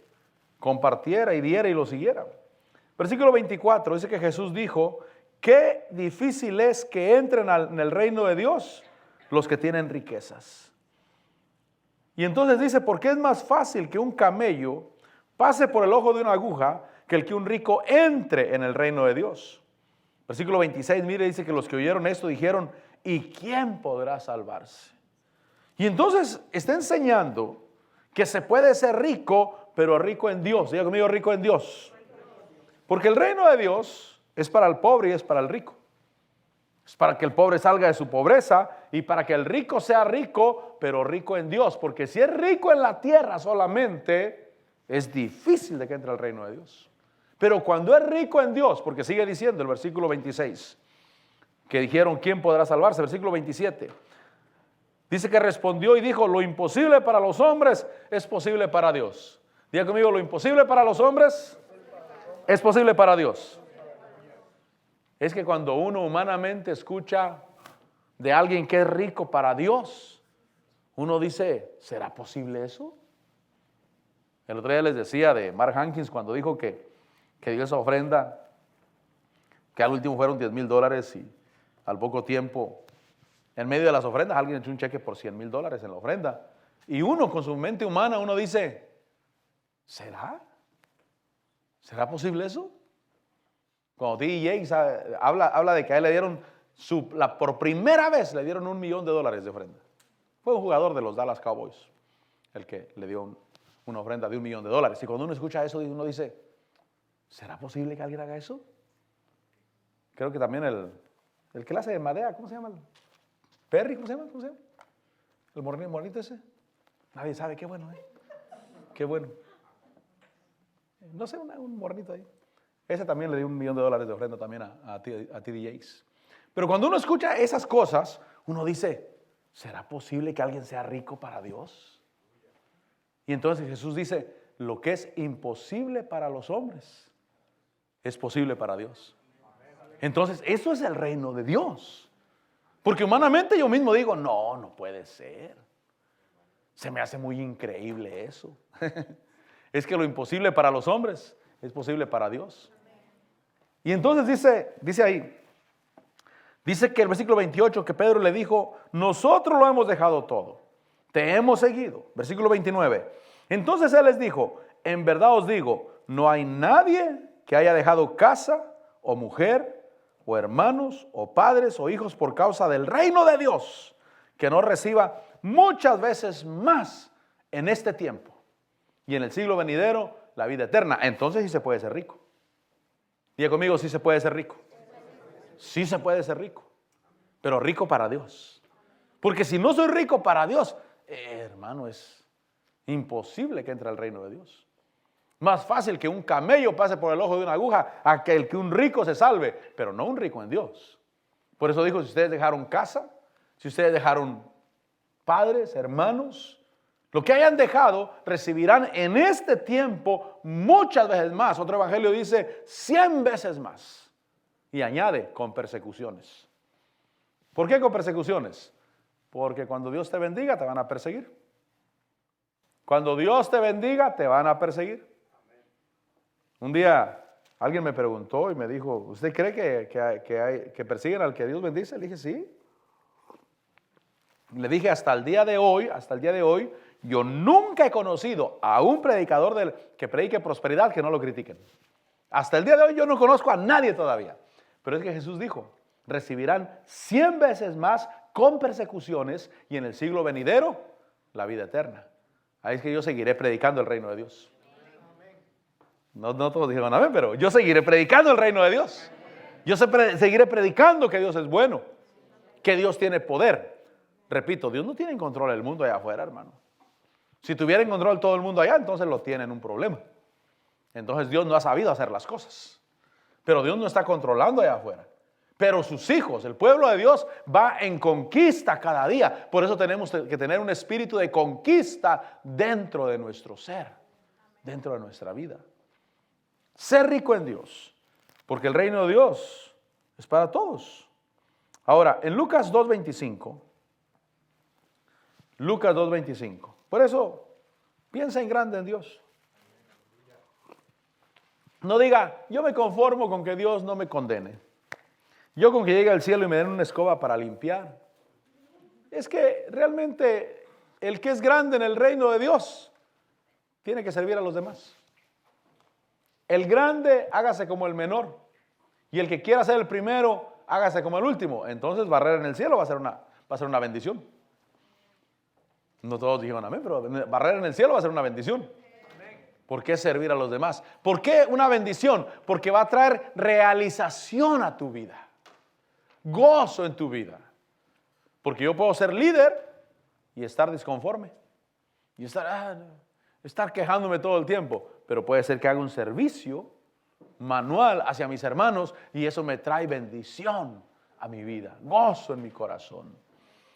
compartiera y diera y lo siguiera. Versículo 24 dice que Jesús dijo, qué difícil es que entren en el reino de Dios los que tienen riquezas. Y entonces dice, porque es más fácil que un camello pase por el ojo de una aguja que el que un rico entre en el reino de Dios. Versículo 26, mire, dice que los que oyeron esto dijeron, ¿y quién podrá salvarse? Y entonces está enseñando que se puede ser rico, pero rico en Dios. Diga conmigo, rico en Dios. Porque el reino de Dios es para el pobre y es para el rico. Es para que el pobre salga de su pobreza y para que el rico sea rico, pero rico en Dios. Porque si es rico en la tierra solamente, es difícil de que entre al reino de Dios. Pero cuando es rico en Dios, porque sigue diciendo el versículo 26, que dijeron, ¿quién podrá salvarse? Versículo 27. Dice que respondió y dijo, lo imposible para los hombres es posible para Dios. Diga conmigo, lo imposible para los hombres es posible para Dios. Es que cuando uno humanamente escucha de alguien que es rico para Dios, uno dice, ¿será posible eso? El otro día les decía de Mark Hankins cuando dijo que dio esa ofrenda, que al último fueron $10,000 y al poco tiempo, en medio de las ofrendas, alguien echó un cheque por $100,000 en la ofrenda. Y uno con su mente humana, uno dice, ¿será? ¿Será posible eso? Cuando DJ habla de que a él le dieron por primera vez le dieron $1 millón de ofrenda. Fue un jugador de los Dallas Cowboys el que le dio una ofrenda de $1 millón. Y cuando uno escucha eso, uno dice, ¿será posible que alguien haga eso? Creo que también el que le hace de Madea, ¿cómo se llama? Perry, ¿cómo se llama? El morenito ese. Nadie sabe, qué bueno, qué bueno. No sé, un morenito ahí. Ese también le dio $1 millón de ofrenda también a TD Jakes. Pero cuando uno escucha esas cosas, uno dice, ¿será posible que alguien sea rico para Dios? Y entonces Jesús dice, lo que es imposible para los hombres es posible para Dios. Entonces, eso es el reino de Dios. Porque humanamente yo mismo digo, no puede ser. Se me hace muy increíble eso. Es que lo imposible para los hombres es posible para Dios. Y entonces dice ahí, dice que el versículo 28 que Pedro le dijo, nosotros lo hemos dejado todo, te hemos seguido. Versículo 29, entonces él les dijo, en verdad os digo, no hay nadie que haya dejado casa o mujer o hermanos o padres o hijos por causa del reino de Dios que no reciba muchas veces más en este tiempo y en el siglo venidero la vida eterna. Entonces sí se puede ser rico. Diga conmigo, sí se puede ser rico. Sí se puede ser rico, pero rico para Dios. Porque si no soy rico para Dios, hermano, es imposible que entre al reino de Dios. Más fácil que un camello pase por el ojo de una aguja a que un rico se salve, pero no un rico en Dios. Por eso dijo, si ustedes dejaron casa, si ustedes dejaron padres, hermanos, lo que hayan dejado, recibirán en este tiempo muchas veces más. Otro evangelio dice 100 veces más. Y añade, con persecuciones. ¿Por qué con persecuciones? Porque cuando Dios te bendiga, te van a perseguir. Cuando Dios te bendiga, te van a perseguir. Un día alguien me preguntó y me dijo, ¿usted cree que persiguen al que Dios bendice? Le dije, sí. Le dije, hasta el día de hoy, yo nunca he conocido a un predicador que predique prosperidad que no lo critiquen. Hasta el día de hoy yo no conozco a nadie todavía. Pero es que Jesús dijo, recibirán 100 veces más con persecuciones y en el siglo venidero la vida eterna. Ahí es que yo seguiré predicando el reino de Dios. No todos dijeron amén, pero yo seguiré predicando el reino de Dios. Yo seguiré predicando que Dios es bueno, que Dios tiene poder. Repito, Dios no tiene en control el mundo allá afuera, hermano. Si tuviera en control todo el mundo allá, entonces lo tienen un problema. Entonces Dios no ha sabido hacer las cosas. Pero Dios no está controlando allá afuera. Pero sus hijos, el pueblo de Dios, va en conquista cada día. Por eso tenemos que tener un espíritu de conquista dentro de nuestro ser, dentro de nuestra vida. Ser rico en Dios, porque el reino de Dios es para todos. Ahora, en Lucas 2:25, por eso piensa en grande en Dios. No diga, yo me conformo con que Dios no me condene. Yo con que llegue al cielo y me den una escoba para limpiar. Es que realmente el que es grande en el reino de Dios tiene que servir a los demás. El grande hágase como el menor. Y el que quiera ser el primero hágase como el último. Entonces barrer en el cielo va a ser una bendición. No todos dijeron amén, pero barrer en el cielo va a ser una bendición. ¿Por qué servir a los demás? ¿Por qué una bendición? Porque va a traer realización a tu vida, gozo en tu vida. Porque yo puedo ser líder y estar disconforme y estar quejándome todo el tiempo, pero puede ser que haga un servicio manual hacia mis hermanos y eso me trae bendición a mi vida, gozo en mi corazón.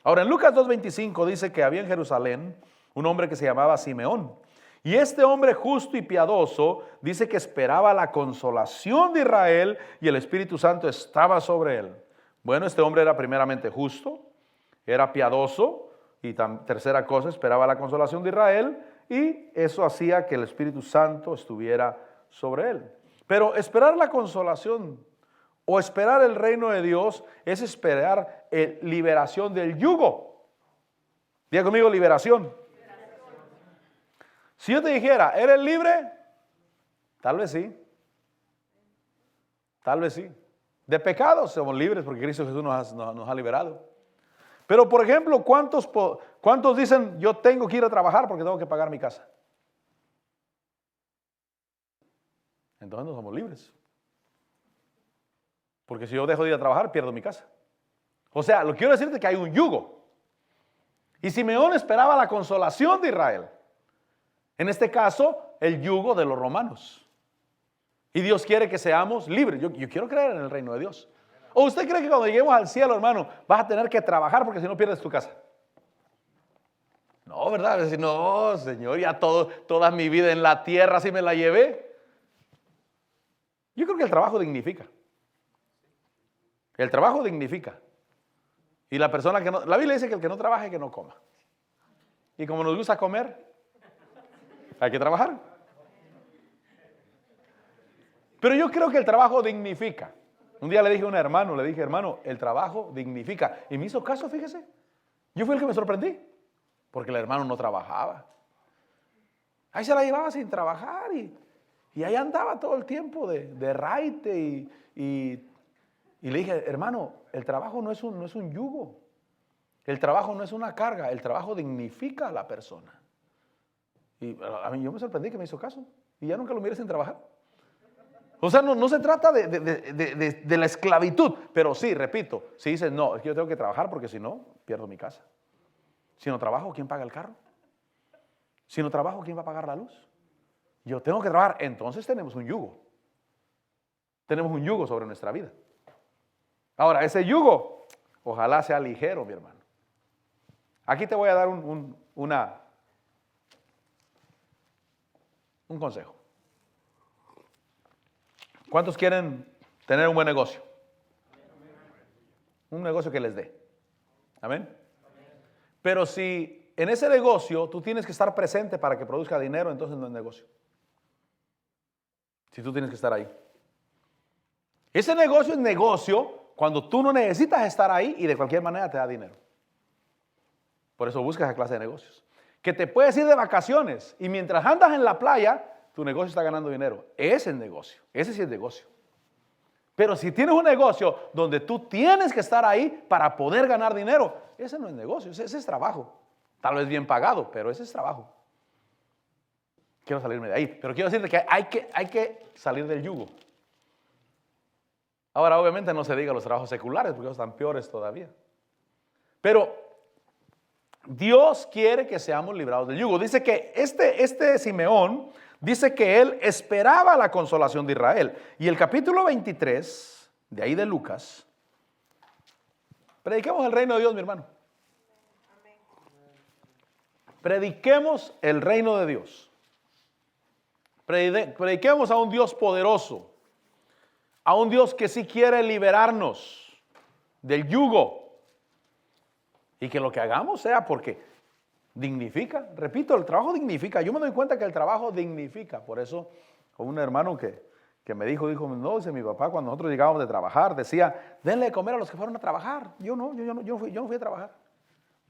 Ahora en Lucas 2:25 dice que había en Jerusalén un hombre que se llamaba Simeón. Y este hombre justo y piadoso dice que esperaba la consolación de Israel y el Espíritu Santo estaba sobre él. Bueno, este hombre era primeramente justo, era piadoso y tercera cosa, esperaba la consolación de Israel y eso hacía que el Espíritu Santo estuviera sobre él. Pero esperar la consolación o esperar el reino de Dios es esperar liberación del yugo. Diga conmigo, liberación. Si yo te dijera, ¿eres libre? Tal vez sí. Tal vez sí. De pecados somos libres porque Cristo Jesús nos ha liberado. Pero, por ejemplo, ¿cuántos dicen yo tengo que ir a trabajar porque tengo que pagar mi casa? Entonces no somos libres. Porque si yo dejo de ir a trabajar, pierdo mi casa. O sea, lo que quiero decirte es que hay un yugo. Y Simeón esperaba la consolación de Israel. En este caso, el yugo de los romanos. Y Dios quiere que seamos libres. Yo quiero creer en el reino de Dios. ¿O usted cree que cuando lleguemos al cielo, hermano, vas a tener que trabajar porque si no pierdes tu casa? No, ¿verdad? Decir, no, Señor, ya toda mi vida en la tierra así me la llevé. Yo creo que el trabajo dignifica. El trabajo dignifica. Y la persona que no, la Biblia dice que el que no trabaje, que no coma. Y como nos gusta comer, hay que trabajar. Pero yo creo que el trabajo dignifica. Un día le dije a un hermano, hermano, el trabajo dignifica. Y me hizo caso, fíjese. Yo fui el que me sorprendí. Porque el hermano no trabajaba. Ahí se la llevaba sin trabajar y ahí andaba todo el tiempo de raite y le dije, hermano, el trabajo no es un yugo. El trabajo no es una carga. El trabajo dignifica a la persona. Y a mí yo me sorprendí que me hizo caso. Y ya nunca lo miré sin trabajar. O sea, no se trata de la esclavitud. Pero sí, repito, si dices, no, es que yo tengo que trabajar porque si no, pierdo mi casa. Si no trabajo, ¿quién paga el carro? Si no trabajo, ¿quién va a pagar la luz? Yo tengo que trabajar. Entonces tenemos un yugo. Tenemos un yugo sobre nuestra vida. Ahora, ese yugo, ojalá sea ligero, mi hermano. Aquí te voy a dar un consejo. ¿Cuántos quieren tener un buen negocio? Un negocio que les dé. Amén. Pero si en ese negocio tú tienes que estar presente para que produzca dinero, entonces no es negocio. Si tú tienes que estar ahí. Ese negocio es negocio cuando tú no necesitas estar ahí y de cualquier manera te da dinero. Por eso buscas esa clase de negocios. Que te puedes ir de vacaciones y mientras andas en la playa, tu negocio está ganando dinero. Ese es el negocio. Ese sí es negocio. Pero si tienes un negocio donde tú tienes que estar ahí para poder ganar dinero, ese no es negocio, ese es trabajo. Tal vez bien pagado, pero ese es trabajo. Quiero salirme de ahí, pero quiero decirte que hay que salir del yugo. Ahora, obviamente no se diga los trabajos seculares, porque ellos están peores todavía. Pero Dios quiere que seamos librados del yugo. Dice que este Simeón, dice que él esperaba la consolación de Israel. Y el capítulo 23, de ahí de Lucas, prediquemos el reino de Dios, mi hermano. Prediquemos el reino de Dios. Prediquemos a un Dios poderoso, a un Dios que sí quiere liberarnos del yugo y que lo que hagamos sea porque dignifica. Repito, el trabajo dignifica. Yo me doy cuenta que el trabajo dignifica. Por eso, un hermano que me dijo, no, dice mi papá, cuando nosotros llegábamos de trabajar, decía, denle de comer a los que fueron a trabajar. Yo no fui a trabajar.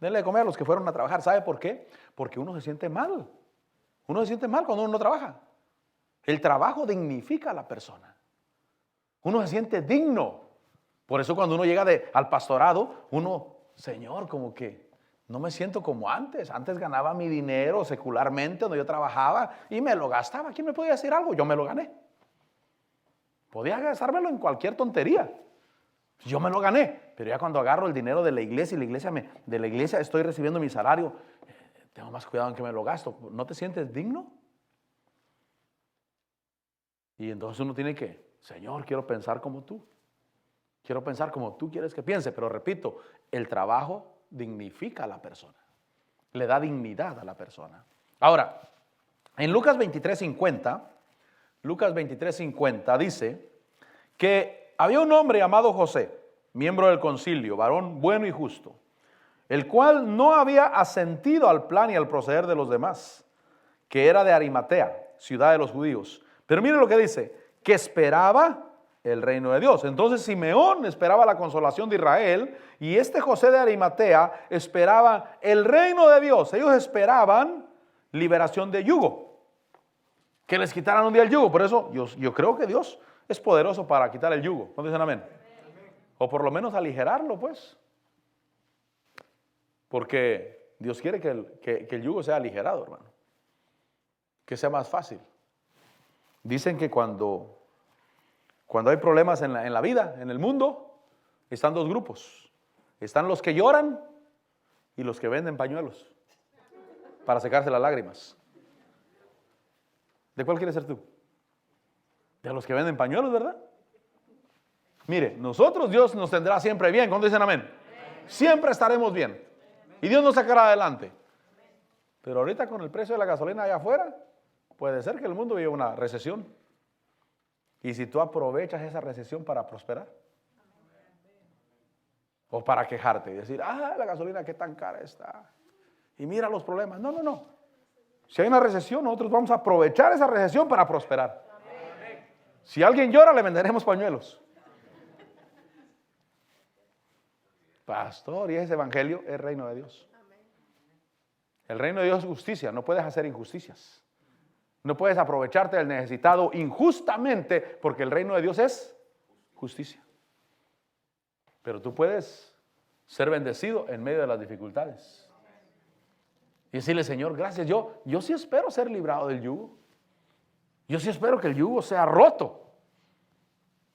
Denle de comer a los que fueron a trabajar. ¿Sabe por qué? Porque uno se siente mal. Uno se siente mal cuando uno no trabaja. El trabajo dignifica a la persona. Uno se siente digno. Por eso cuando uno llega al pastorado, uno, Señor, como que no me siento como antes. Antes ganaba mi dinero secularmente donde yo trabajaba y me lo gastaba. ¿Quién me podía decir algo? Yo me lo gané. Podía gastármelo en cualquier tontería. Yo me lo gané. Pero ya cuando agarro el dinero de la iglesia y de la iglesia estoy recibiendo mi salario, tengo más cuidado en que me lo gasto. ¿No te sientes digno? Y entonces uno tiene que, Señor, quiero pensar como tú. Quiero pensar como tú quieres que piense. Pero repito, el trabajo dignifica a la persona. Le da dignidad a la persona. Ahora, en Lucas 23:50 dice que había un hombre llamado José, miembro del concilio, varón bueno y justo, el cual no había asentido al plan y al proceder de los demás, que era de Arimatea, ciudad de los judíos. Pero mire lo que dice, que esperaba el reino de Dios. Entonces Simeón esperaba la consolación de Israel y este José de Arimatea esperaba el reino de Dios. Ellos esperaban liberación de yugo, que les quitaran un día el yugo. Por eso yo creo que Dios es poderoso para quitar el yugo. ¿Cuántos dicen amén? O por lo menos aligerarlo, pues. Porque Dios quiere que el yugo sea aligerado, hermano. Que sea más fácil. Dicen que cuando hay problemas en la vida, en el mundo, están dos grupos. Están los que lloran y los que venden pañuelos para secarse las lágrimas. ¿De cuál quieres ser tú? De los que venden pañuelos, ¿verdad? Mire, nosotros, Dios nos tendrá siempre bien. ¿Cuándo dicen amén? Siempre estaremos bien. Y Dios nos sacará adelante. Pero ahorita con el precio de la gasolina allá afuera, puede ser que el mundo viva una recesión. Y si tú aprovechas esa recesión para prosperar, o para quejarte y decir, la gasolina qué tan cara está, y mira los problemas. No. Si hay una recesión, nosotros vamos a aprovechar esa recesión para prosperar. Si alguien llora, le venderemos pañuelos. Pastor, y ese evangelio es reino de Dios. El reino de Dios es justicia, no puedes hacer injusticias. No puedes aprovecharte del necesitado injustamente, porque el reino de Dios es justicia. Pero tú puedes ser bendecido en medio de las dificultades. Y decirle, Señor, gracias. Yo sí espero ser librado del yugo. Yo sí espero que el yugo sea roto.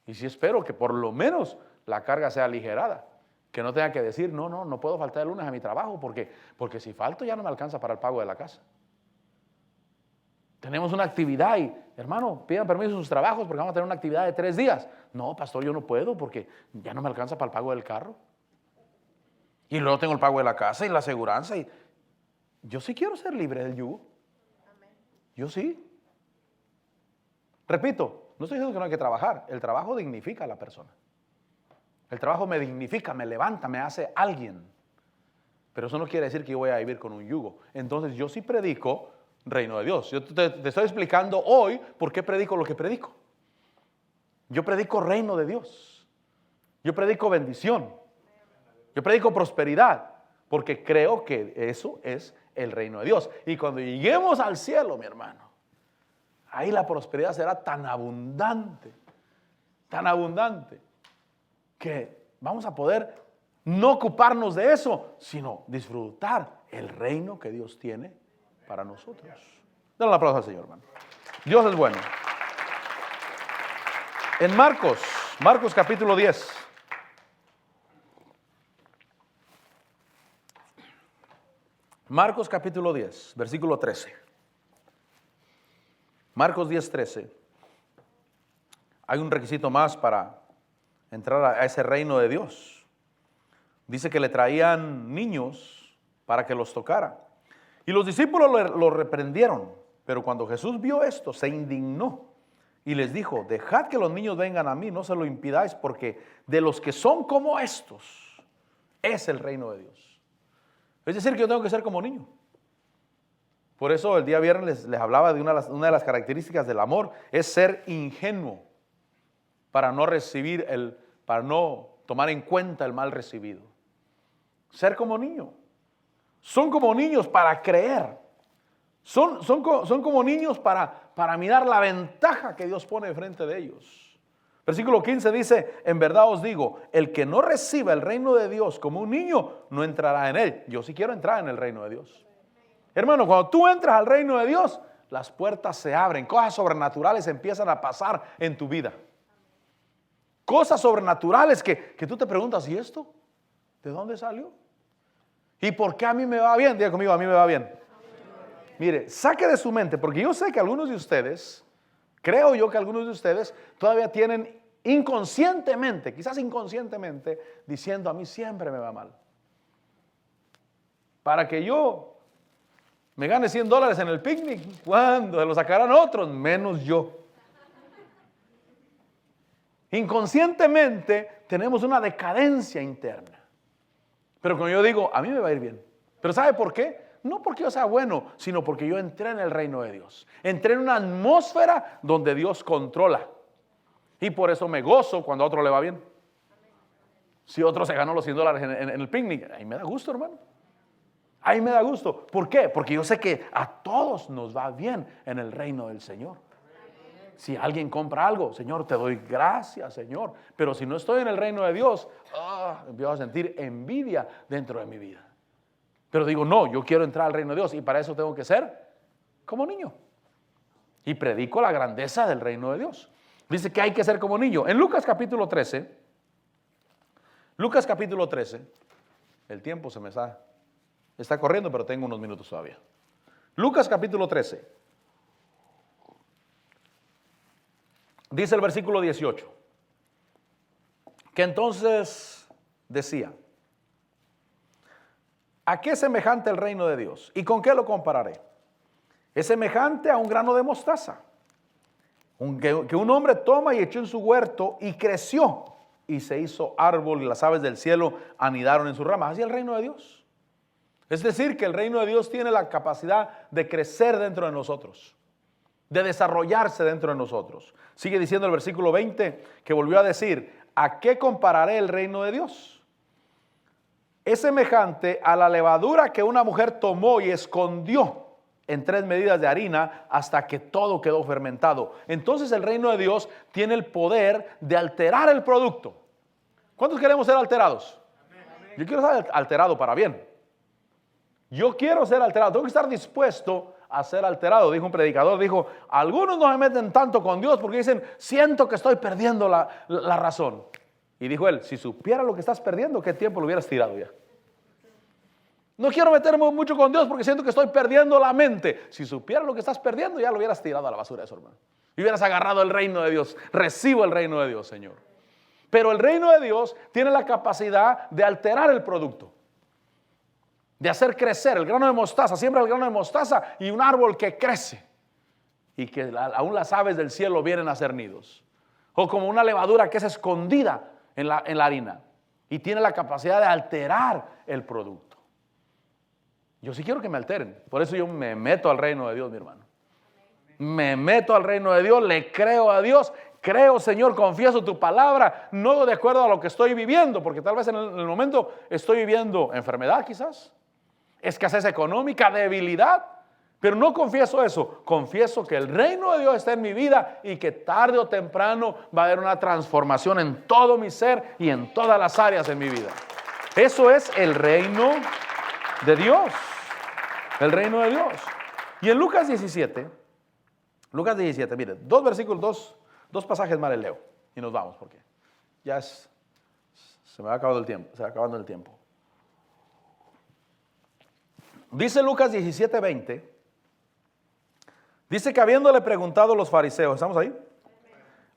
Y sí espero que por lo menos la carga sea aligerada. Que no tenga que decir, no puedo faltar el lunes a mi trabajo porque si falto ya no me alcanza para el pago de la casa. Tenemos una actividad y, hermano, pidan permiso en sus trabajos porque vamos a tener una actividad de 3 días. No, pastor, yo no puedo porque ya no me alcanza para el pago del carro. Y luego tengo el pago de la casa y la aseguranza. Y yo sí quiero ser libre del yugo. Yo sí. Repito, no estoy diciendo que no hay que trabajar. El trabajo dignifica a la persona. El trabajo me dignifica, me levanta, me hace alguien. Pero eso no quiere decir que yo voy a vivir con un yugo. Entonces yo sí predico reino de Dios. Yo te estoy explicando hoy por qué predico lo que predico. Yo predico reino de Dios. Yo predico bendición. Yo predico prosperidad. Porque creo que eso es el reino de Dios. Y cuando lleguemos al cielo, mi hermano, ahí la prosperidad será tan abundante, que vamos a poder no ocuparnos de eso, sino disfrutar el reino que Dios tiene para nosotros. Dale un aplauso al Señor, hermano. Dios es bueno. En Marcos capítulo 10. Marcos capítulo 10, versículo 13. Marcos 10, 13. Hay un requisito más para entrar a ese reino de Dios. Dice que le traían niños para que los tocara. Y los discípulos lo reprendieron. Pero cuando Jesús vio esto, se indignó y les dijo, dejad que los niños vengan a mí, no se lo impidáis, porque de los que son como estos es el reino de Dios. Es decir, que yo tengo que ser como niño. Por eso el día viernes les hablaba de una de las características del amor, es ser ingenuo para no tomar en cuenta el mal recibido. Ser como niño. Son como niños para creer. Son como niños para mirar la ventaja que Dios pone frente de ellos. Versículo 15 dice, en verdad os digo, el que no reciba el reino de Dios como un niño, no entrará en él. Yo sí quiero entrar en el reino de Dios. Hermano, cuando tú entras al reino de Dios, las puertas se abren, cosas sobrenaturales empiezan a pasar en tu vida. Cosas sobrenaturales que tú te preguntas, ¿y esto? ¿De dónde salió? ¿Y por qué a mí me va bien? Diga conmigo, a mí me va bien. Mire, saque de su mente, porque yo sé que algunos de ustedes, creo yo que algunos de ustedes todavía tienen inconscientemente, quizás inconscientemente, diciendo a mí siempre me va mal. Para que yo me gane $100 en el picnic, ¿cuándo? Se lo sacarán otros, menos yo. Inconscientemente tenemos una decadencia interna. Pero cuando yo digo, a mí me va a ir bien. ¿Pero sabe por qué? No porque yo sea bueno, sino porque yo entré en el reino de Dios. Entré en una atmósfera donde Dios controla. Y por eso me gozo cuando a otro le va bien. Si otro se ganó los $100 en el picnic, ahí me da gusto, hermano. Ahí me da gusto. ¿Por qué? Porque yo sé que a todos nos va bien en el reino del Señor. Si alguien compra algo, Señor, te doy gracias, Señor. Pero si no estoy en el reino de Dios, empiezo a sentir envidia dentro de mi vida. Pero digo, no, yo quiero entrar al reino de Dios y para eso tengo que ser como niño. Y predico la grandeza del reino de Dios. Dice que hay que ser como niño. En Lucas capítulo 13, el tiempo se me está corriendo, pero tengo unos minutos todavía. Lucas capítulo 13. Dice el versículo 18, que entonces decía, ¿a qué es semejante el reino de Dios? ¿Y con qué lo compararé? Es semejante a un grano de mostaza, que un hombre toma y echó en su huerto y creció y se hizo árbol y las aves del cielo anidaron en sus ramas. Así es el reino de Dios. Es decir, que el reino de Dios tiene la capacidad de crecer dentro de nosotros, de desarrollarse dentro de nosotros. Sigue diciendo el versículo 20 que volvió a decir, ¿a qué compararé el reino de Dios? Es semejante a la levadura que una mujer tomó y escondió en 3 medidas de harina hasta que todo quedó fermentado. Entonces el reino de Dios tiene el poder de alterar el producto. ¿Cuántos queremos ser alterados? Yo quiero ser alterado para bien. Yo quiero ser alterado, tengo que estar dispuesto a ser alterado. Dijo un predicador, dijo, algunos no se meten tanto con Dios porque dicen, siento que estoy perdiendo la razón. Y dijo él, si supiera lo que estás perdiendo, ¿qué tiempo lo hubieras tirado ya? No quiero meterme mucho con Dios porque siento que estoy perdiendo la mente. Si supiera lo que estás perdiendo, ya lo hubieras tirado a la basura eso, hermano. Y hubieras agarrado el reino de Dios. Recibo el reino de Dios, Señor. Pero el reino de Dios tiene la capacidad de alterar el producto, de hacer crecer el grano de mostaza. Siembra el grano de mostaza y un árbol que crece y que aún las aves del cielo vienen a hacer nidos. O como una levadura que es escondida en la harina y tiene la capacidad de alterar el producto. Yo sí quiero que me alteren. Por eso yo me meto al reino de Dios, mi hermano. Me meto al reino de Dios, le creo a Dios. Creo, Señor, confieso tu palabra, no de acuerdo a lo que estoy viviendo, porque tal vez en el momento estoy viviendo enfermedad quizás, escasez económica, debilidad, pero no confieso eso. Confieso que el reino de Dios está en mi vida y que tarde o temprano va a haber una transformación en todo mi ser y en todas las áreas en mi vida. Eso es el reino de Dios. El reino de Dios. Y en Lucas 17, mire, 2 versículos, 2 pasajes más les leo y nos vamos porque ya se me va acabando el tiempo, se va acabando el tiempo. Dice Lucas 17:20, dice que habiéndole preguntado los fariseos, ¿estamos ahí?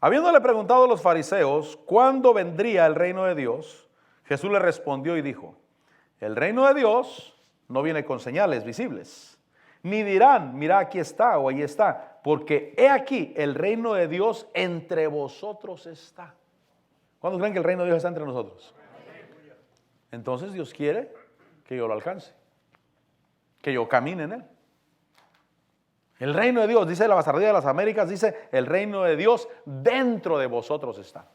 Habiéndole preguntado los fariseos cuándo vendría el reino de Dios, Jesús le respondió y dijo, el reino de Dios no viene con señales visibles, ni dirán, mira aquí está o ahí está, porque he aquí el reino de Dios entre vosotros está. ¿Cuántos creen que el reino de Dios está entre nosotros? Entonces Dios quiere que yo lo alcance, que yo camine en él. El reino de Dios, dice la Basardía de las Américas, dice el reino de Dios dentro de vosotros está.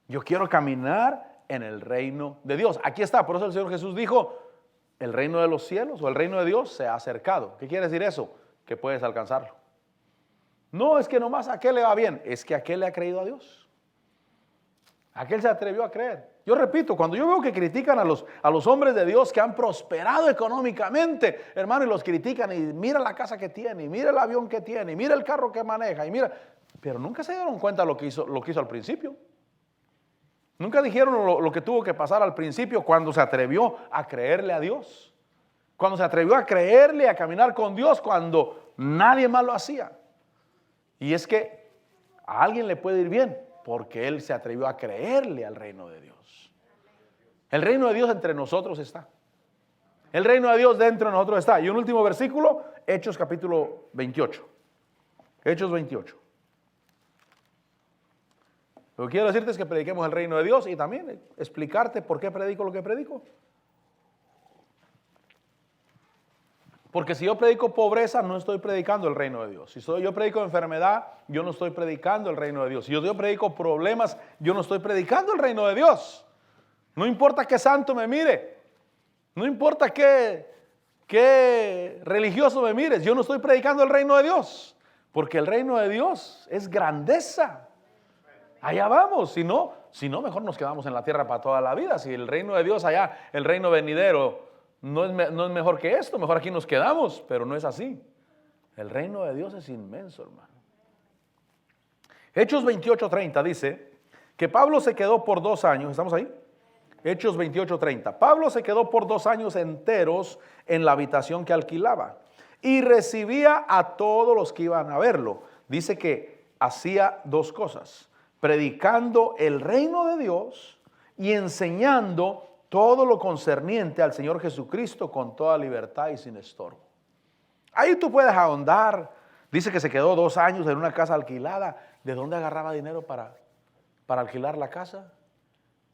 Yo quiero caminar en el reino de Dios. Aquí está, por eso el Señor Jesús dijo, el reino de los cielos o el reino de Dios se ha acercado. ¿Qué quiere decir eso? Que puedes alcanzarlo. No es que nomás a aquel le va bien, es que aquel le ha creído a Dios. Aquel se atrevió a creer. Yo repito, cuando yo veo que critican a los hombres de Dios que han prosperado económicamente, hermano, y los critican y mira la casa que tiene, y mira el avión que tiene, y mira el carro que maneja, y mira, pero nunca se dieron cuenta lo que hizo al principio. Nunca dijeron lo que tuvo que pasar al principio cuando se atrevió a creerle a Dios. Cuando se atrevió a creerle, a caminar con Dios, cuando nadie más lo hacía. Y es que a alguien le puede ir bien porque él se atrevió a creerle al reino de Dios. El reino de Dios entre nosotros está. El reino de Dios dentro de nosotros está. Y un último versículo, Hechos capítulo 28. Hechos 28. Lo que quiero decirte es que prediquemos el reino de Dios y también explicarte por qué predico lo que predico. Porque si yo predico pobreza, no estoy predicando el reino de Dios. Si yo predico enfermedad, yo no estoy predicando el reino de Dios. Si yo predico problemas, yo no estoy predicando el reino de Dios. No importa qué santo me mire, no importa qué religioso me mires, yo no estoy predicando el reino de Dios. Porque el reino de Dios es grandeza. Allá vamos, si no, mejor nos quedamos en la tierra para toda la vida. Si el reino de Dios allá, el reino venidero, no es mejor que esto, mejor aquí nos quedamos, pero no es así. El reino de Dios es inmenso, hermano. Hechos 28:30 dice que Pablo se quedó por 2 años, ¿estamos ahí? Hechos 28:30. Pablo se quedó por 2 años enteros en la habitación que alquilaba y recibía a todos los que iban a verlo. Dice que hacía 2 cosas: predicando el reino de Dios y enseñando todo lo concerniente al Señor Jesucristo con toda libertad y sin estorbo. Ahí tú puedes ahondar. Dice que se quedó 2 años en una casa alquilada. ¿De dónde agarraba dinero para alquilar la casa?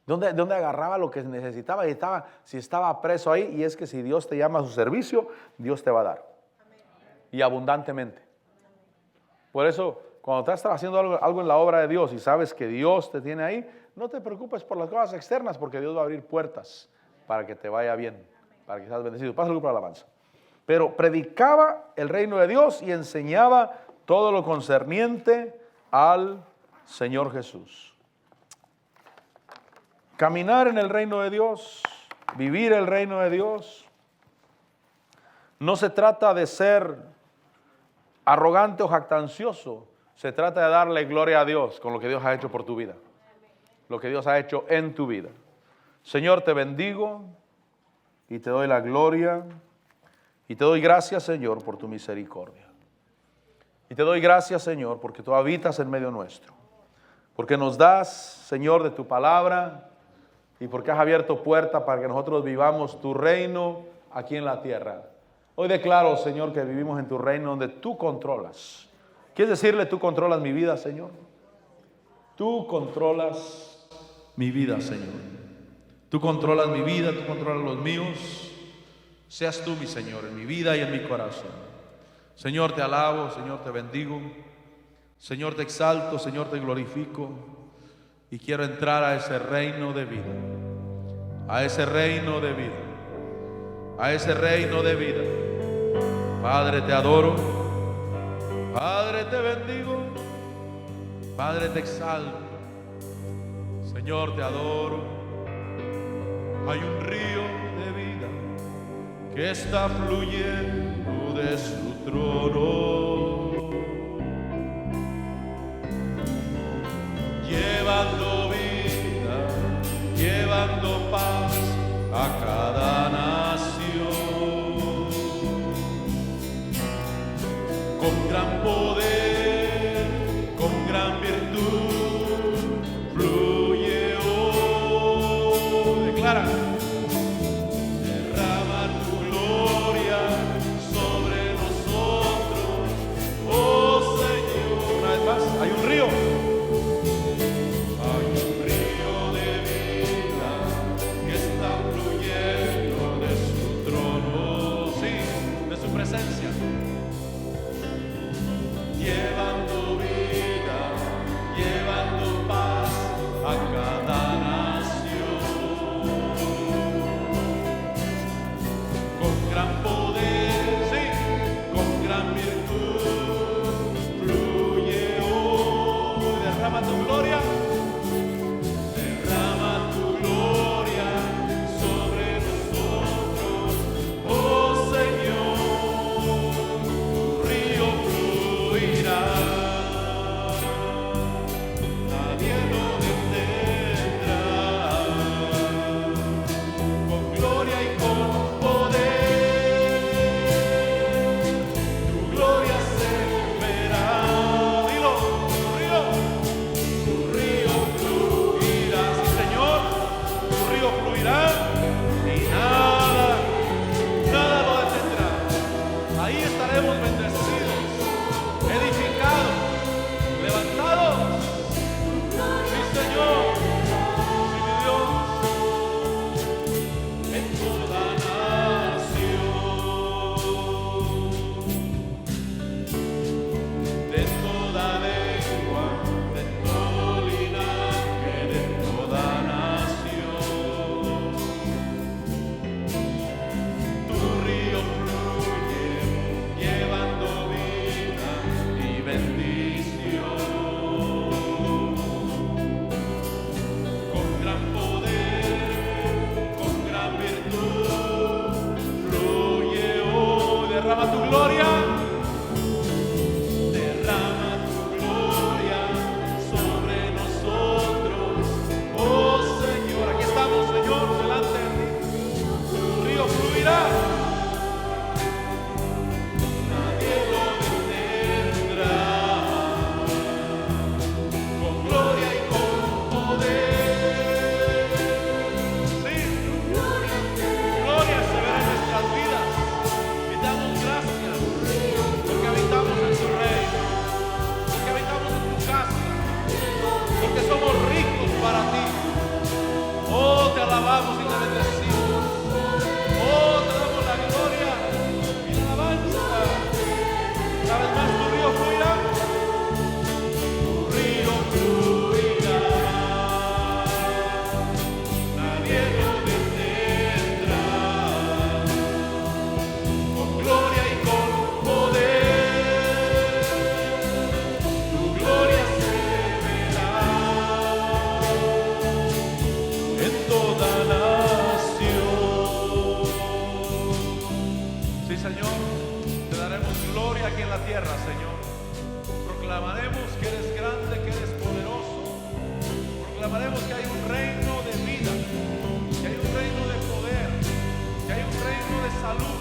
¿De dónde agarraba lo que necesitaba? Si estaba preso ahí, y es que si Dios te llama a su servicio, Dios te va a dar. Amén. Y abundantemente. Por eso, cuando estás haciendo algo en la obra de Dios y sabes que Dios te tiene ahí, no te preocupes por las cosas externas, porque Dios va a abrir puertas para que te vaya bien, para que seas bendecido. Pasa el grupo de alabanza. Pero predicaba el reino de Dios y enseñaba todo lo concerniente al Señor Jesús. Caminar en el reino de Dios, vivir el reino de Dios, no se trata de ser arrogante o jactancioso, se trata de darle gloria a Dios con lo que Dios ha hecho por tu vida, lo que Dios ha hecho en tu vida. Señor, te bendigo y te doy la gloria y te doy gracias, Señor, por tu misericordia. Y te doy gracias, Señor, porque tú habitas en medio nuestro, porque nos das, Señor, de tu palabra y porque has abierto puerta para que nosotros vivamos tu reino aquí en la tierra. Hoy declaro, Señor, que vivimos en tu reino donde tú controlas. ¿Quieres decirle, tú controlas mi vida, Señor? Tú controlas mi vida, Señor. Tú controlas mi vida, tú controlas los míos. Seas tú, mi Señor, en mi vida y en mi corazón. Señor, te alabo, Señor, te bendigo. Señor, te exalto, Señor, te glorifico. Y quiero entrar a ese reino de vida. A ese reino de vida. A ese reino de vida. Padre, te adoro. Padre, te bendigo. Padre, te exalto. Señor, te adoro. Hay un río de vida que está fluyendo de su trono, llevando vida, llevando paz a cada nación. Con gran poder, con gran virtud, fluye hoy. Declara. Hay un río de vida que está fluyendo derrama tu gloria. Derrama tu gloria sobre nosotros, oh Señor. Aquí estamos, Señor, delante de ti. Tu río fluirá. Nadie lo detendrá. Con gloria y con poder. Sí, gloria se verá en nuestras vidas. Y damos gracias porque habitamos en tu reino, porque habitamos en tu casa, porque somos ricos para ti. Oh, te alabamos y te bendecimos. Oh, te damos la gloria y la alabanza. Una vez más tu río fluirá. Tu río fluirá. Nadie lo detendrá. Con gloria y con poder. Tu gloria se verá en toda nación. Sí, Señor, te daremos gloria aquí en la tierra, Señor. Proclamaremos que eres grande, que eres poderoso. Proclamaremos que hay un reino de vida, que hay un reino de poder, que hay un reino de salud,